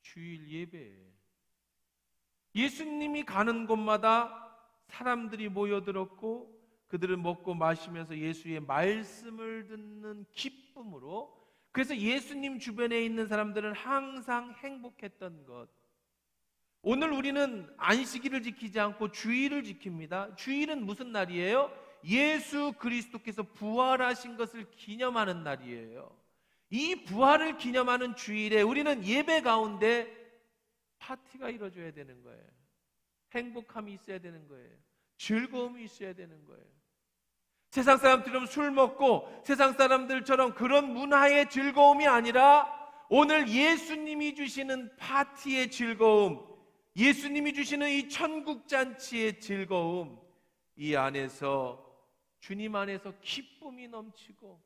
주일 예배예요. 예수님이 가는 곳마다 사람들이 모여들었고, 그들은 먹고 마시면서 예수의 말씀을 듣는 기쁨으로, 그래서 예수님 주변에 있는 사람들은 항상 행복했던 것. 오늘 우리는 안식일을 지키지 않고 주일을 지킵니다. 주일은 무슨 날이에요? 예수 그리스도께서 부활하신 것을 기념하는 날이에요. 이 부활을 기념하는 주일에 우리는 예배 가운데 파티가 이루어져야 되는 거예요. 행복함이 있어야 되는 거예요. 즐거움이 있어야 되는 거예요. 세상 사람들처럼 술 먹고 세상 사람들처럼 그런 문화의 즐거움이 아니라, 오늘 예수님이 주시는 파티의 즐거움, 예수님이 주시는 이 천국 잔치의 즐거움, 이 안에서 주님 안에서 기쁨이 넘치고,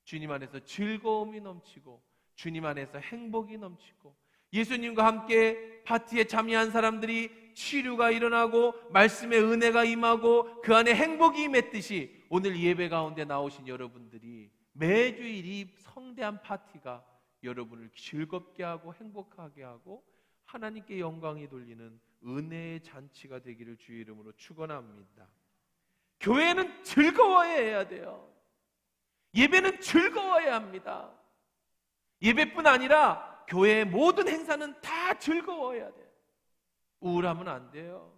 주님 안에서 즐거움이 넘치고, 주님 안에서 행복이 넘치고, 예수님과 함께 파티에 참여한 사람들이 치유가 일어나고 말씀의 은혜가 임하고 그 안에 행복이 임했듯이, 오늘 예배 가운데 나오신 여러분들이 매주일 이 성대한 파티가 여러분을 즐겁게 하고 행복하게 하고 하나님께 영광이 돌리는 은혜의 잔치가 되기를 주의 이름으로 축원합니다. 교회는 즐거워해야 돼요. 예배는 즐거워야 합니다. 예배뿐 아니라 교회의 모든 행사는 다 즐거워야 돼요. 우울하면 안 돼요.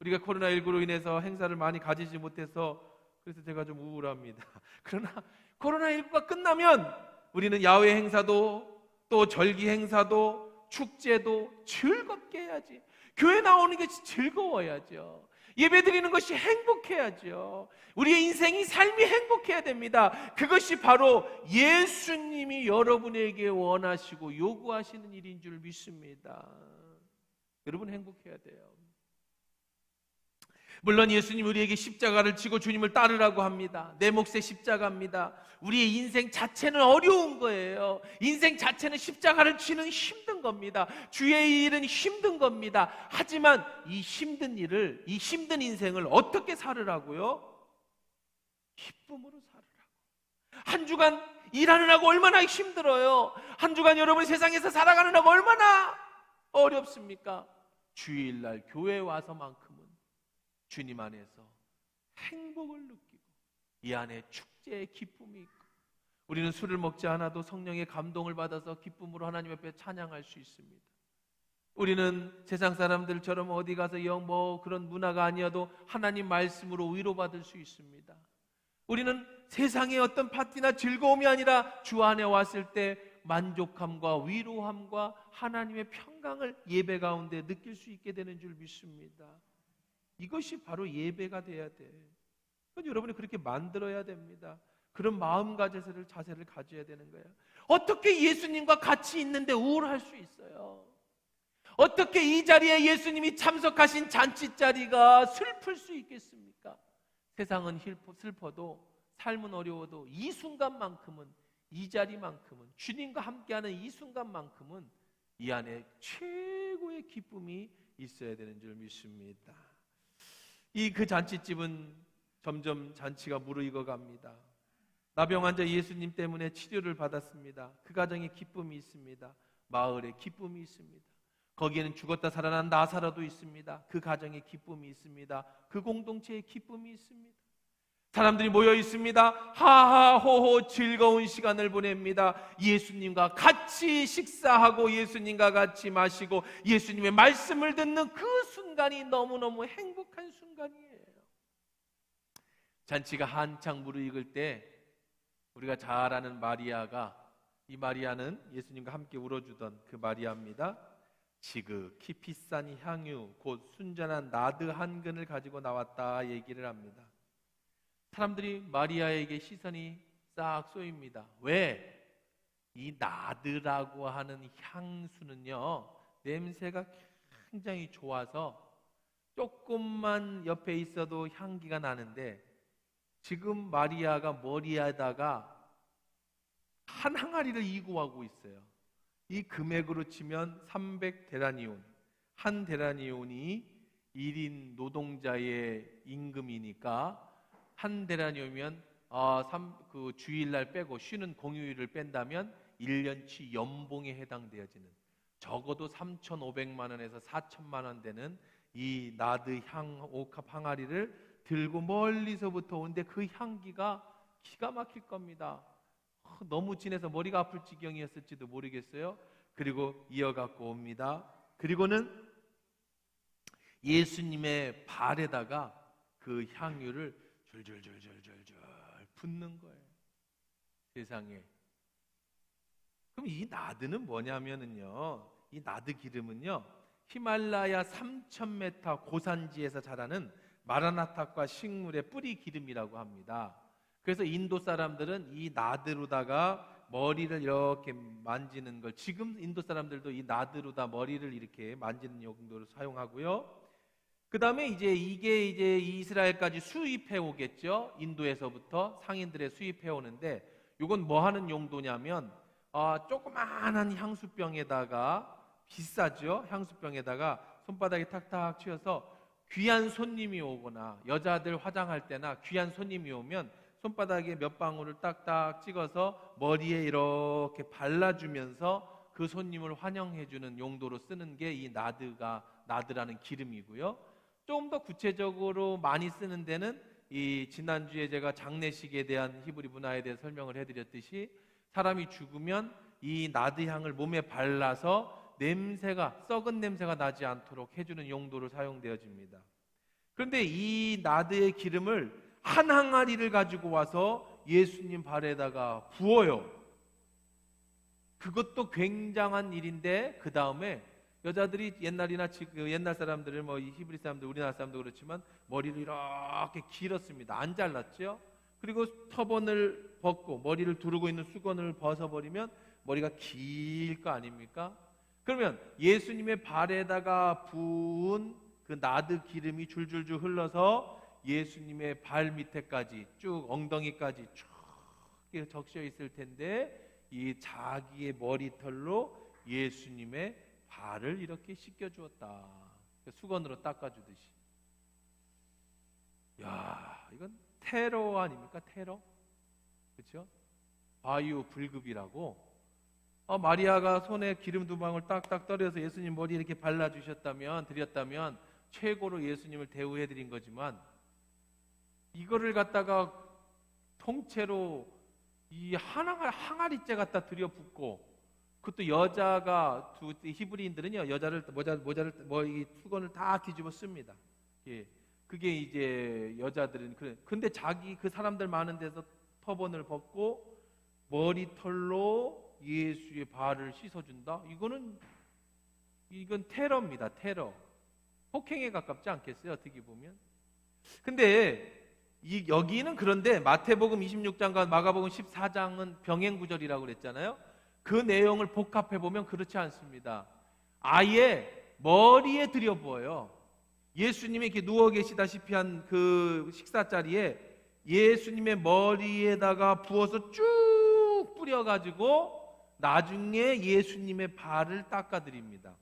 우리가 코로나19로 인해서 행사를 많이 가지지 못해서 그래서 제가 좀 우울합니다. 그러나 코로나19가 끝나면 우리는 야외 행사도 또 절기 행사도 축제도 즐겁게 해야지. 교회 나오는 것이 즐거워야죠. 예배 드리는 것이 행복해야죠. 우리의 인생이, 삶이 행복해야 됩니다. 그것이 바로 예수님이 여러분에게 원하시고 요구하시는 일인 줄 믿습니다. 여러분 행복해야 돼요. 물론 예수님 우리에게 십자가를 지고 주님을 따르라고 합니다. 내 몫의 십자가입니다. 우리의 인생 자체는 어려운 거예요. 인생 자체는 십자가를 지는 힘든 겁니다. 주의 일은 힘든 겁니다. 하지만 이 힘든 일을, 이 힘든 인생을 어떻게 살으라고요? 기쁨으로 살으라고. 한 주간 일하느라고 얼마나 힘들어요. 한 주간 여러분 세상에서 살아가느라고 얼마나 어렵습니까? 주일날 교회에 와서만큼은 주님 안에서 행복을 느끼고 이 안에 축제의 기쁨이 있고, 우리는 술을 먹지 않아도 성령의 감동을 받아서 기쁨으로 하나님 앞에 찬양할 수 있습니다. 우리는 세상 사람들처럼 어디 가서 뭐 그런 문화가 아니어도 하나님 말씀으로 위로받을 수 있습니다. 우리는 세상의 어떤 파티나 즐거움이 아니라 주 안에 왔을 때 만족함과 위로함과 하나님의 평강을 예배 가운데 느낄 수 있게 되는 줄 믿습니다. 이것이 바로 예배가 돼야 돼. 여러분이 그렇게 만들어야 됩니다. 그런 자세를 가져야 되는 거예요. 어떻게 예수님과 같이 있는데 우울할 수 있어요? 어떻게 이 자리에 예수님이 참석하신 잔치 자리가 슬플 수 있겠습니까? 세상은 슬퍼도, 삶은 어려워도 이 순간만큼은, 이 자리만큼은, 주님과 함께하는 이 순간만큼은 이 안에 최고의 기쁨이 있어야 되는 줄 믿습니다. 그 잔치집은 점점 잔치가 무르익어 갑니다. 나병 환자 예수님 때문에 치료를 받았습니다. 그 가정에 기쁨이 있습니다. 마을에 기쁨이 있습니다. 거기에는 죽었다 살아난 나사로도 있습니다. 그 가정에 기쁨이 있습니다. 그 공동체에 기쁨이 있습니다. 사람들이 모여 있습니다. 하하호호 즐거운 시간을 보냅니다. 예수님과 같이 식사하고 예수님과 같이 마시고 예수님의 말씀을 듣는 그 순간이 너무너무 행복한 순간이에요. 잔치가 한창 무르익을 때 우리가 잘 아는 마리아가, 이 마리아는 예수님과 함께 울어주던 그 마리아입니다. 지극히 비싼 향유 곧 순전한 나드 한 근을 가지고 나왔다 얘기를 합니다. 사람들이 마리아에게 시선이 싹 쏘입니다. 왜? 이 나드라고 하는 향수는요, 냄새가 굉장히 좋아서 조금만 옆에 있어도 향기가 나는데, 지금 마리아가 머리에다가 한 항아리를 이구하고 있어요. 이 금액으로 치면 300데나리온, 한 데나리온이 1인 노동자의 임금이니까 한 데나리온이면 그 주일날 빼고 쉬는 공휴일을 뺀다면 1년치 연봉에 해당되어지는, 적어도 3,500만 원에서 4,000만 원 되는 이 나드 옥합 항아리를 들고 멀리서부터 오는데 그 향기가 기가 막힐 겁니다. 너무 진해서 머리가 아플 지경이었을지도 모르겠어요. 그리고 이어갖고 옵니다. 그리고는 예수님의 발에다가 그 향유를 줄줄줄줄줄줄 붓는 거예요. 세상에. 그럼 이 나드는 뭐냐면은요, 이 나드 기름은요, 히말라야 3,000m 고산지에서 자라는 마라나탁과 식물의 뿌리 기름이라고 합니다. 그래서 인도 사람들은 이 나드로다가 머리를 이렇게 만지는 걸, 지금 인도 사람들도 이 나드로다 머리를 이렇게 만지는 용도로 사용하고요. 그 다음에 이게 이스라엘까지 수입해 오겠죠. 인도에서부터 상인들의 수입해 오는데, 이건 뭐 하는 용도냐면 조그마한 향수병에다가, 비싸죠, 향수병에다가 손바닥에 탁탁 쥐어서 귀한 손님이 오거나 여자들 화장할 때나 귀한 손님이 오면 손바닥에 몇 방울을 딱딱 찍어서 머리에 이렇게 발라주면서 그 손님을 환영해주는 용도로 쓰는 게 이 나드라는 기름이고요. 좀 더 구체적으로 많이 쓰는 데는 이 지난주에 제가 장례식에 대한 히브리 문화에 대해 설명을 해드렸듯이, 사람이 죽으면 이 나드 향을 몸에 발라서 썩은 냄새가 나지 않도록 해주는 용도로 사용되어집니다. 그런데 이 나드의 기름을 한 항아리를 가지고 와서 예수님 발에다가 부어요. 그것도 굉장한 일인데, 그 다음에 여자들이 옛날 사람들은 히브리 사람들, 우리나라 사람도 그렇지만 머리를 이렇게 길었습니다. 안 잘랐죠? 그리고 터번을 벗고 머리를 두르고 있는 수건을 벗어버리면 머리가 길 거 아닙니까? 그러면 예수님의 발에다가 부은 그 나드 기름이 줄줄줄 흘러서 예수님의 발 밑에까지 쭉 엉덩이까지 쭉 적셔 있을 텐데 이 자기의 머리털로 예수님의 발을 이렇게 씻겨 주었다. 수건으로 닦아 주듯이. 야, 이건 테러 아닙니까? 테러? 그렇죠? 바이오 불급이라고. 마리아가 손에 기름 두 방울 딱딱 떨어서 예수님 머리에 이렇게 발라주셨다면, 드렸다면 최고로 예수님을 대우해 드린 거지만, 이거를 갖다가 통째로 이 항아리째 갖다 들여붓고, 그것도 여자가 히브리인들은요 여자를 모자를 이 수건을 다 뒤집어 씁니다. 예, 그게 이제 여자들은 근데 자기 그 사람들 많은 데서 터번을 벗고 머리털로 예수의 발을 씻어준다? 이건 테러입니다. 테러. 폭행에 가깝지 않겠어요? 어떻게 보면. 근데 여기는 그런데 마태복음 26장과 마가복음 14장은 병행구절이라고 그랬잖아요. 그 내용을 복합해 보면 그렇지 않습니다. 아예 머리에 들여부어요. 예수님이 이렇게 누워 계시다시피 한 그 식사 자리에 예수님의 머리에다가 부어서 쭉 뿌려가지고 나중에 예수님의 발을 닦아드립니다.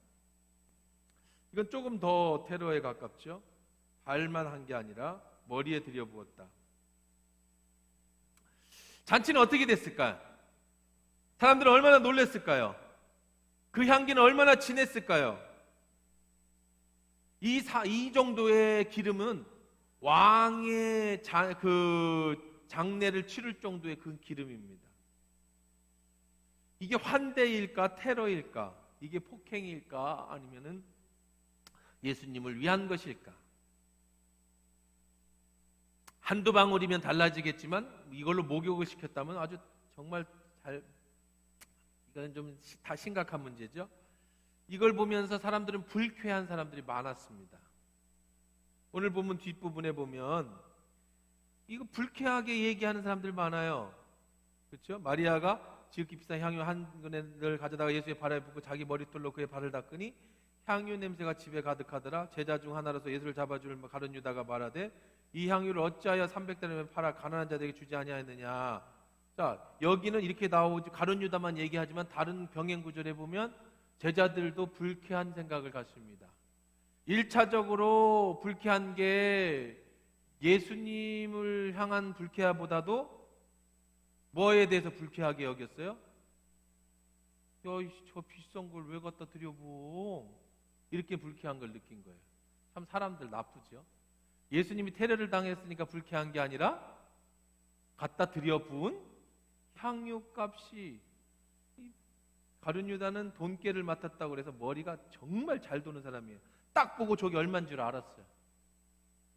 이건 조금 더 테러에 가깝죠. 발만 한 게 아니라 머리에 들여부었다. 잔치는 어떻게 됐을까요? 사람들은 얼마나 놀랐을까요? 그 향기는 얼마나 진했을까요? 이 정도의 기름은 왕의 그 장례를 치를 정도의 그 기름입니다. 이게 환대일까 테러일까? 이게 폭행일까 아니면은 예수님을 위한 것일까? 한두 방울이면 달라지겠지만 이걸로 목욕을 시켰다면 아주 정말 이거는 좀 다 심각한 문제죠. 이걸 보면서 사람들은 불쾌한 사람들이 많았습니다. 오늘 본문 뒷부분에 보면 이거 불쾌하게 얘기하는 사람들 많아요. 그렇죠? 마리아가 지극히 비싼 향유 한 근을 가져다가 예수의 발에 붓고 자기 머리털로 그의 발을 닦으니 향유 냄새가 집에 가득하더라. 제자 중 하나로서 예수를 잡아줄 가룟 유다가 말하되 이 향유를 어찌하여 300데나리온에 팔아 가난한 자들에게 주지 아니하였느냐. 자, 여기는 이렇게 나오지 가룟 유다만 얘기하지만 다른 병행 구절에 보면 제자들도 불쾌한 생각을 갖습니다. 1차적으로 불쾌한 게 예수님을 향한 불쾌함보다도 뭐에 대해서 불쾌하게 여겼어요? 야, 저 비싼 걸 왜 갖다 드려부? 이렇게 불쾌한 걸 느낀 거예요. 참 사람들 나쁘죠. 예수님이 테러를 당했으니까 불쾌한 게 아니라 갖다 드려부은 향유값이, 가룟 유다는 돈깨를 맡았다고 그래서 머리가 정말 잘 도는 사람이에요. 딱 보고 저기 얼마인 줄 알았어요.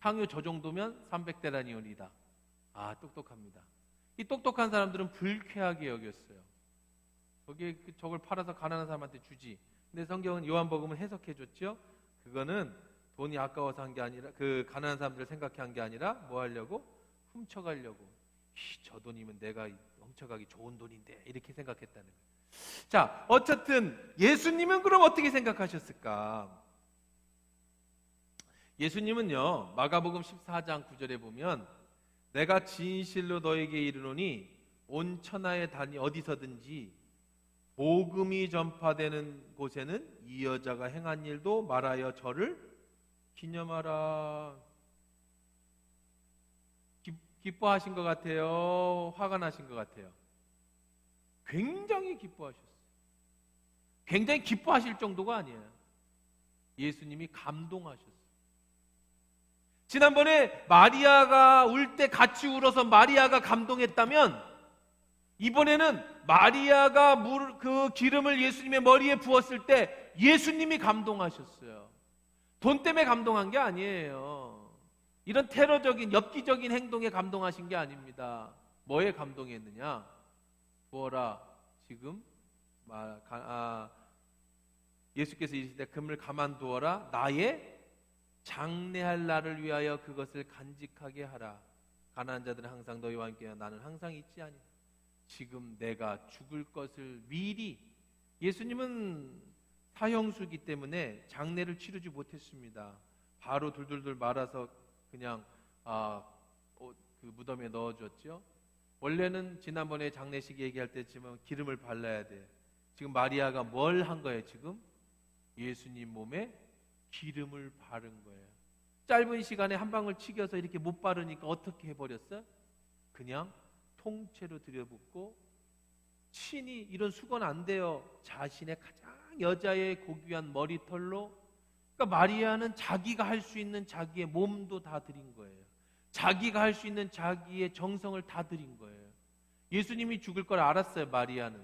향유 저 정도면 300데나리온이다. 아, 똑똑합니다. 이 똑똑한 사람들은 불쾌하게 여겼어요. 저걸 팔아서 가난한 사람한테 주지. 근데 성경은 요한복음은 해석해 줬죠. 그거는 돈이 아까워서 한 게 아니라, 그 가난한 사람들을 생각해 한 게 아니라 뭐 하려고? 훔쳐가려고. 저 돈이면 내가 훔쳐가기 좋은 돈인데, 이렇게 생각했다는 거예요. 자, 어쨌든 예수님은 그럼 어떻게 생각하셨을까? 예수님은요, 마가복음 14장 9절에 보면 내가 진실로 너에게 이르노니 온 천하에 다니 어디서든지 복음이 전파되는 곳에는 이 여자가 행한 일도 말하여 저를 기념하라. 기뻐하신 것 같아요? 화가 나신 것 같아요? 굉장히 기뻐하셨어요. 굉장히 기뻐하실 정도가 아니에요. 예수님이 감동하셨어요. 지난번에 마리아가 울 때 같이 울어서 마리아가 감동했다면 이번에는 마리아가 그 기름을 예수님의 머리에 부었을 때 예수님이 감동하셨어요. 돈 때문에 감동한 게 아니에요. 이런 테러적인 엽기적인 행동에 감동하신 게 아닙니다. 뭐에 감동했느냐? 부어라. 지금 예수께서 이르시되 금을 가만두어라. 나의 장례할 날을 위하여 그것을 간직하게 하라. 가난한 자들은 항상 너희와 함께하여 나는 항상 있지 아니하리라. 지금 내가 죽을 것을 미리, 예수님은 사형수이기 때문에 장례를 치르지 못했습니다. 바로 둘둘둘 말아서 그냥 그 무덤에 넣어줬죠. 원래는 지난번에 장례식 얘기할 때지만 기름을 발라야 돼. 지금 마리아가 뭘 한 거예요? 지금 예수님 몸에 기름을 바른 거예요. 짧은 시간에 한 방울 튀겨서 이렇게 못 바르니까 어떻게 해버렸어요? 그냥 통째로 들여붓고 친히, 이런 수건 안 돼요, 자신의 가장 여자의 고귀한 머리털로, 그러니까 마리아는 자기가 할 수 있는 자기의 몸도 다 드린 거예요. 자기가 할 수 있는 자기의 정성을 다 드린 거예요. 예수님이 죽을 걸 알았어요, 마리아는.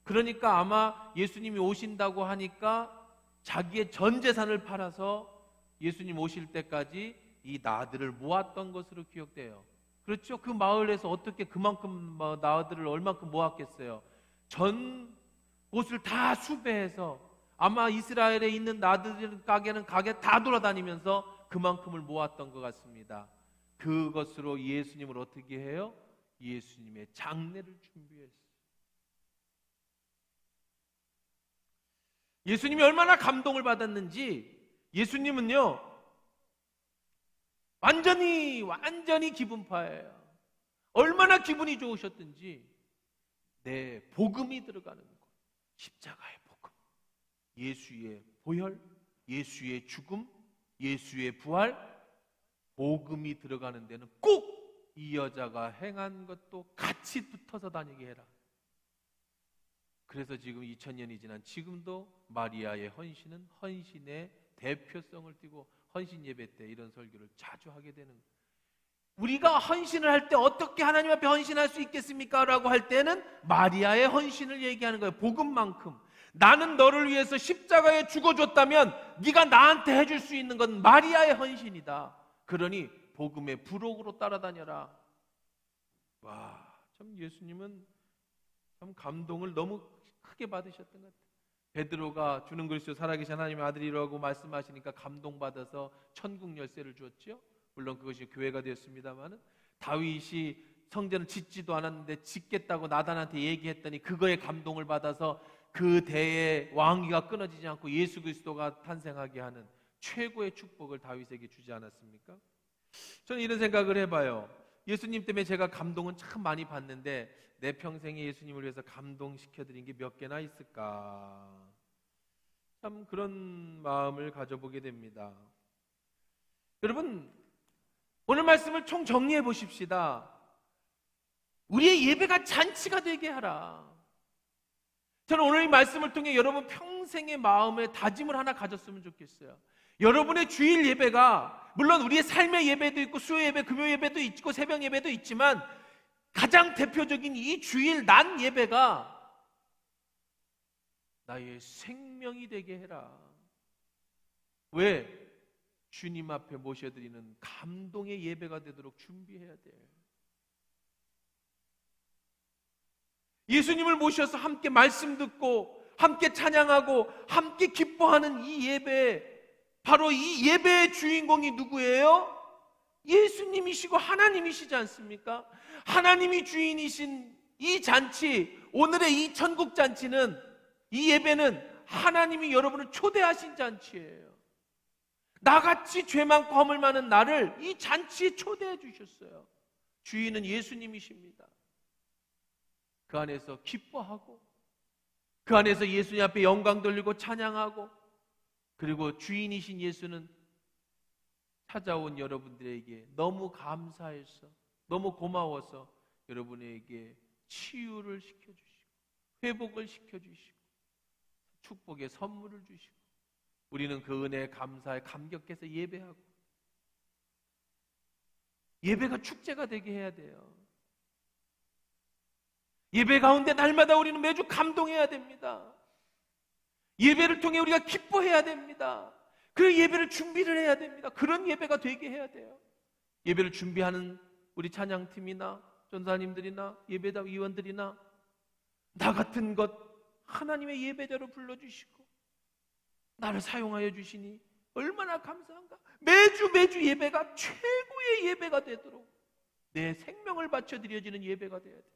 그러니까 아마 예수님이 오신다고 하니까 자기의 전 재산을 팔아서 예수님 오실 때까지 이 나들을 모았던 것으로 기억돼요. 그렇죠? 그 마을에서 어떻게 그만큼 나들을 얼만큼 모았겠어요? 전 곳을 다 수배해서 아마 이스라엘에 있는 나들 가게는 가게 다 돌아다니면서 그만큼을 모았던 것 같습니다. 그것으로 예수님을 어떻게 해요? 예수님의 장례를 준비했어요. 예수님이 얼마나 감동을 받았는지, 예수님은요 완전히 기분파예요. 얼마나 기분이 좋으셨든지 내 복음이 들어가는 것, 십자가의 복음, 예수의 보혈, 예수의 죽음, 예수의 부활, 복음이 들어가는 데는 꼭 이 여자가 행한 것도 같이 붙어서 다니게 해라. 그래서 지금 2000년이 지난 지금도 마리아의 헌신은 헌신의 대표성을 띠고 헌신 예배 때 이런 설교를 자주 하게 되는 거예요. 우리가 헌신을 할 때 어떻게 하나님 앞에 헌신할 수 있겠습니까? 라고 할 때는 마리아의 헌신을 얘기하는 거예요. 복음만큼. 나는 너를 위해서 십자가에 죽어줬다면 네가 나한테 해줄 수 있는 건 마리아의 헌신이다. 그러니 복음의 부록으로 따라다녀라. 와, 참 예수님은 참 감동을 너무 크게 받으셨던 것 같아요. 베드로가 주는 그리스도 살아계신 하나님의 아들이라고 말씀하시니까 감동받아서 천국 열쇠를 주었죠. 물론 그것이 교회가 되었습니다마는, 다윗이 성전을 짓지도 않았는데 짓겠다고 나단한테 얘기했더니 그거에 감동을 받아서 그 대의 왕위가 끊어지지 않고 예수 그리스도가 탄생하게 하는 최고의 축복을 다윗에게 주지 않았습니까? 저는 이런 생각을 해봐요. 예수님 때문에 제가 감동은 참 많이 받는데 내 평생에 예수님을 위해서 감동시켜드린 게 몇 개나 있을까? 참 그런 마음을 가져보게 됩니다. 여러분, 오늘 말씀을 총 정리해 보십시다. 우리의 예배가 잔치가 되게 하라. 저는 오늘 이 말씀을 통해 여러분 평생의 마음에 다짐을 하나 가졌으면 좋겠어요. 여러분의 주일 예배가, 물론 우리의 삶의 예배도 있고 수요 예배, 금요 예배도 있고 새벽 예배도 있지만 가장 대표적인 이 주일 난 예배가 나의 생명이 되게 해라. 왜? 주님 앞에 모셔드리는 감동의 예배가 되도록 준비해야 돼. 예수님을 모셔서 함께 말씀 듣고 함께 찬양하고 함께 기뻐하는 이 예배, 바로 이 예배의 주인공이 누구예요? 예수님이시고 하나님이시지 않습니까? 하나님이 주인이신 이 잔치, 오늘의 이 천국 잔치는, 이 예배는 하나님이 여러분을 초대하신 잔치예요. 나같이 죄 많고 허물 많은 나를 이 잔치에 초대해 주셨어요. 주인은 예수님이십니다. 그 안에서 기뻐하고, 그 안에서 예수님 앞에 영광 돌리고 찬양하고, 그리고 주인이신 예수는 찾아온 여러분들에게 너무 감사해서, 너무 고마워서 여러분에게 치유를 시켜주시고 회복을 시켜주시고 축복의 선물을 주시고, 우리는 그 은혜에 감사해 감격해서 예배하고, 예배가 축제가 되게 해야 돼요. 예배 가운데 날마다 우리는 매주 감동해야 됩니다. 예배를 통해 우리가 기뻐해야 됩니다. 그 예배를 준비를 해야 됩니다. 그런 예배가 되게 해야 돼요. 예배를 준비하는 우리 찬양팀이나 전사님들이나 예배당 위원들이나 나 같은 것 하나님의 예배자로 불러주시고 나를 사용하여 주시니 얼마나 감사한가. 매주 예배가 최고의 예배가 되도록 내 생명을 바쳐 드려지는 예배가 되어야 돼요.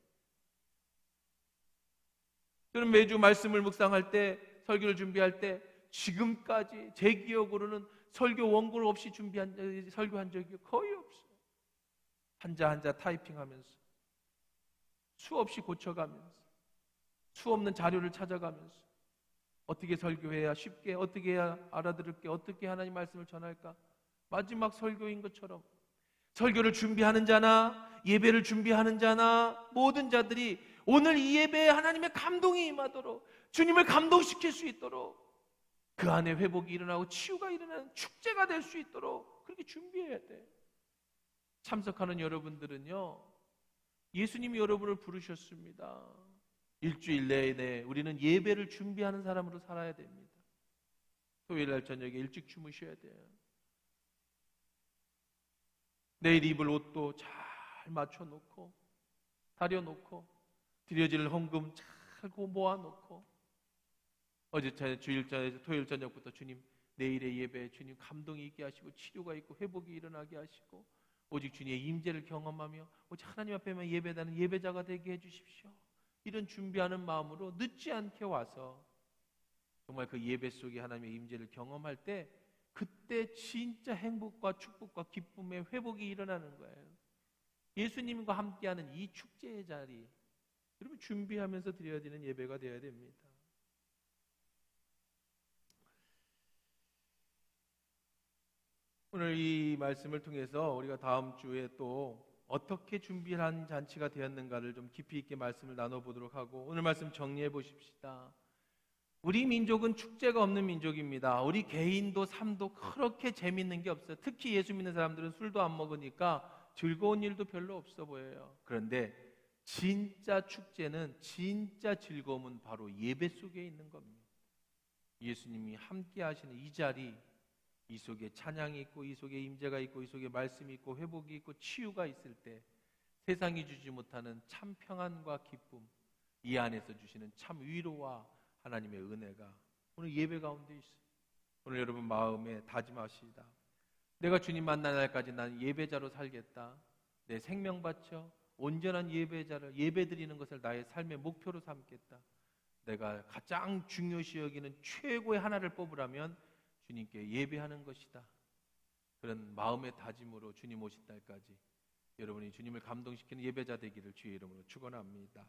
저는 매주 말씀을 묵상할 때, 설교를 준비할 때 지금까지 제 기억으로는 설교 원고를 없이 설교한 적이 거의 없어요. 한자 타이핑하면서 수없이 고쳐가면서 수 없는 자료를 찾아가면서 어떻게 설교해야 쉽게, 어떻게 해야 알아들을게, 어떻게 하나님 말씀을 전할까? 마지막 설교인 것처럼 설교를 준비하는 자나 예배를 준비하는 자나 모든 자들이 오늘 이 예배에 하나님의 감동이 임하도록, 주님을 감동시킬 수 있도록, 그 안에 회복이 일어나고 치유가 일어나는 축제가 될 수 있도록 그렇게 준비해야 돼. 참석하는 여러분들은요, 예수님이 여러분을 부르셨습니다. 일주일 내내 우리는 예배를 준비하는 사람으로 살아야 됩니다. 토요일 날 저녁에 일찍 주무셔야 돼요. 내일 입을 옷도 잘 맞춰놓고 다려놓고 드려질 헌금 잘 모아놓고 어제 토요일 저녁부터 주님, 내일의 예배 주님 감동이 있게 하시고 치료가 있고 회복이 일어나게 하시고 오직 주님의 임재를 경험하며 오직 하나님 앞에만 예배하는 예배자가 되게 해주십시오. 이런 준비하는 마음으로 늦지 않게 와서 정말 그 예배 속에 하나님의 임재를 경험할 때 그때 진짜 행복과 축복과 기쁨의 회복이 일어나는 거예요. 예수님과 함께하는 이 축제의 자리, 여러분 준비하면서 드려야 되는 예배가 되어야 됩니다. 오늘 이 말씀을 통해서 우리가 다음 주에 또 어떻게 준비한 잔치가 되었는가를 좀 깊이 있게 말씀을 나눠보도록 하고, 오늘 말씀 정리해 보십시다. 우리 민족은 축제가 없는 민족입니다. 우리 개인도 삶도 그렇게 재밌는 게 없어요. 특히 예수 믿는 사람들은 술도 안 먹으니까 즐거운 일도 별로 없어 보여요. 그런데 진짜 축제는, 진짜 즐거움은 바로 예배 속에 있는 겁니다. 예수님이 함께 하시는 이 자리, 이 속에 찬양이 있고 이 속에 임재가 있고 이 속에 말씀이 있고 회복이 있고 치유가 있을 때 세상이 주지 못하는 참 평안과 기쁨, 이 안에서 주시는 참 위로와 하나님의 은혜가 오늘 예배 가운데 있어요. 오늘 여러분 마음에 다짐하시다. 내가 주님 만날 날까지 난 예배자로 살겠다. 내 생명 바쳐 온전한 예배자를 예배드리는 것을 나의 삶의 목표로 삼겠다. 내가 가장 중요시 여기는 최고의 하나를 뽑으라면 주님께 예배하는 것이다. 그런 마음의 다짐으로 주님 오실 날까지 여러분이 주님을 감동시키는 예배자 되기를 주의 이름으로 축원합니다.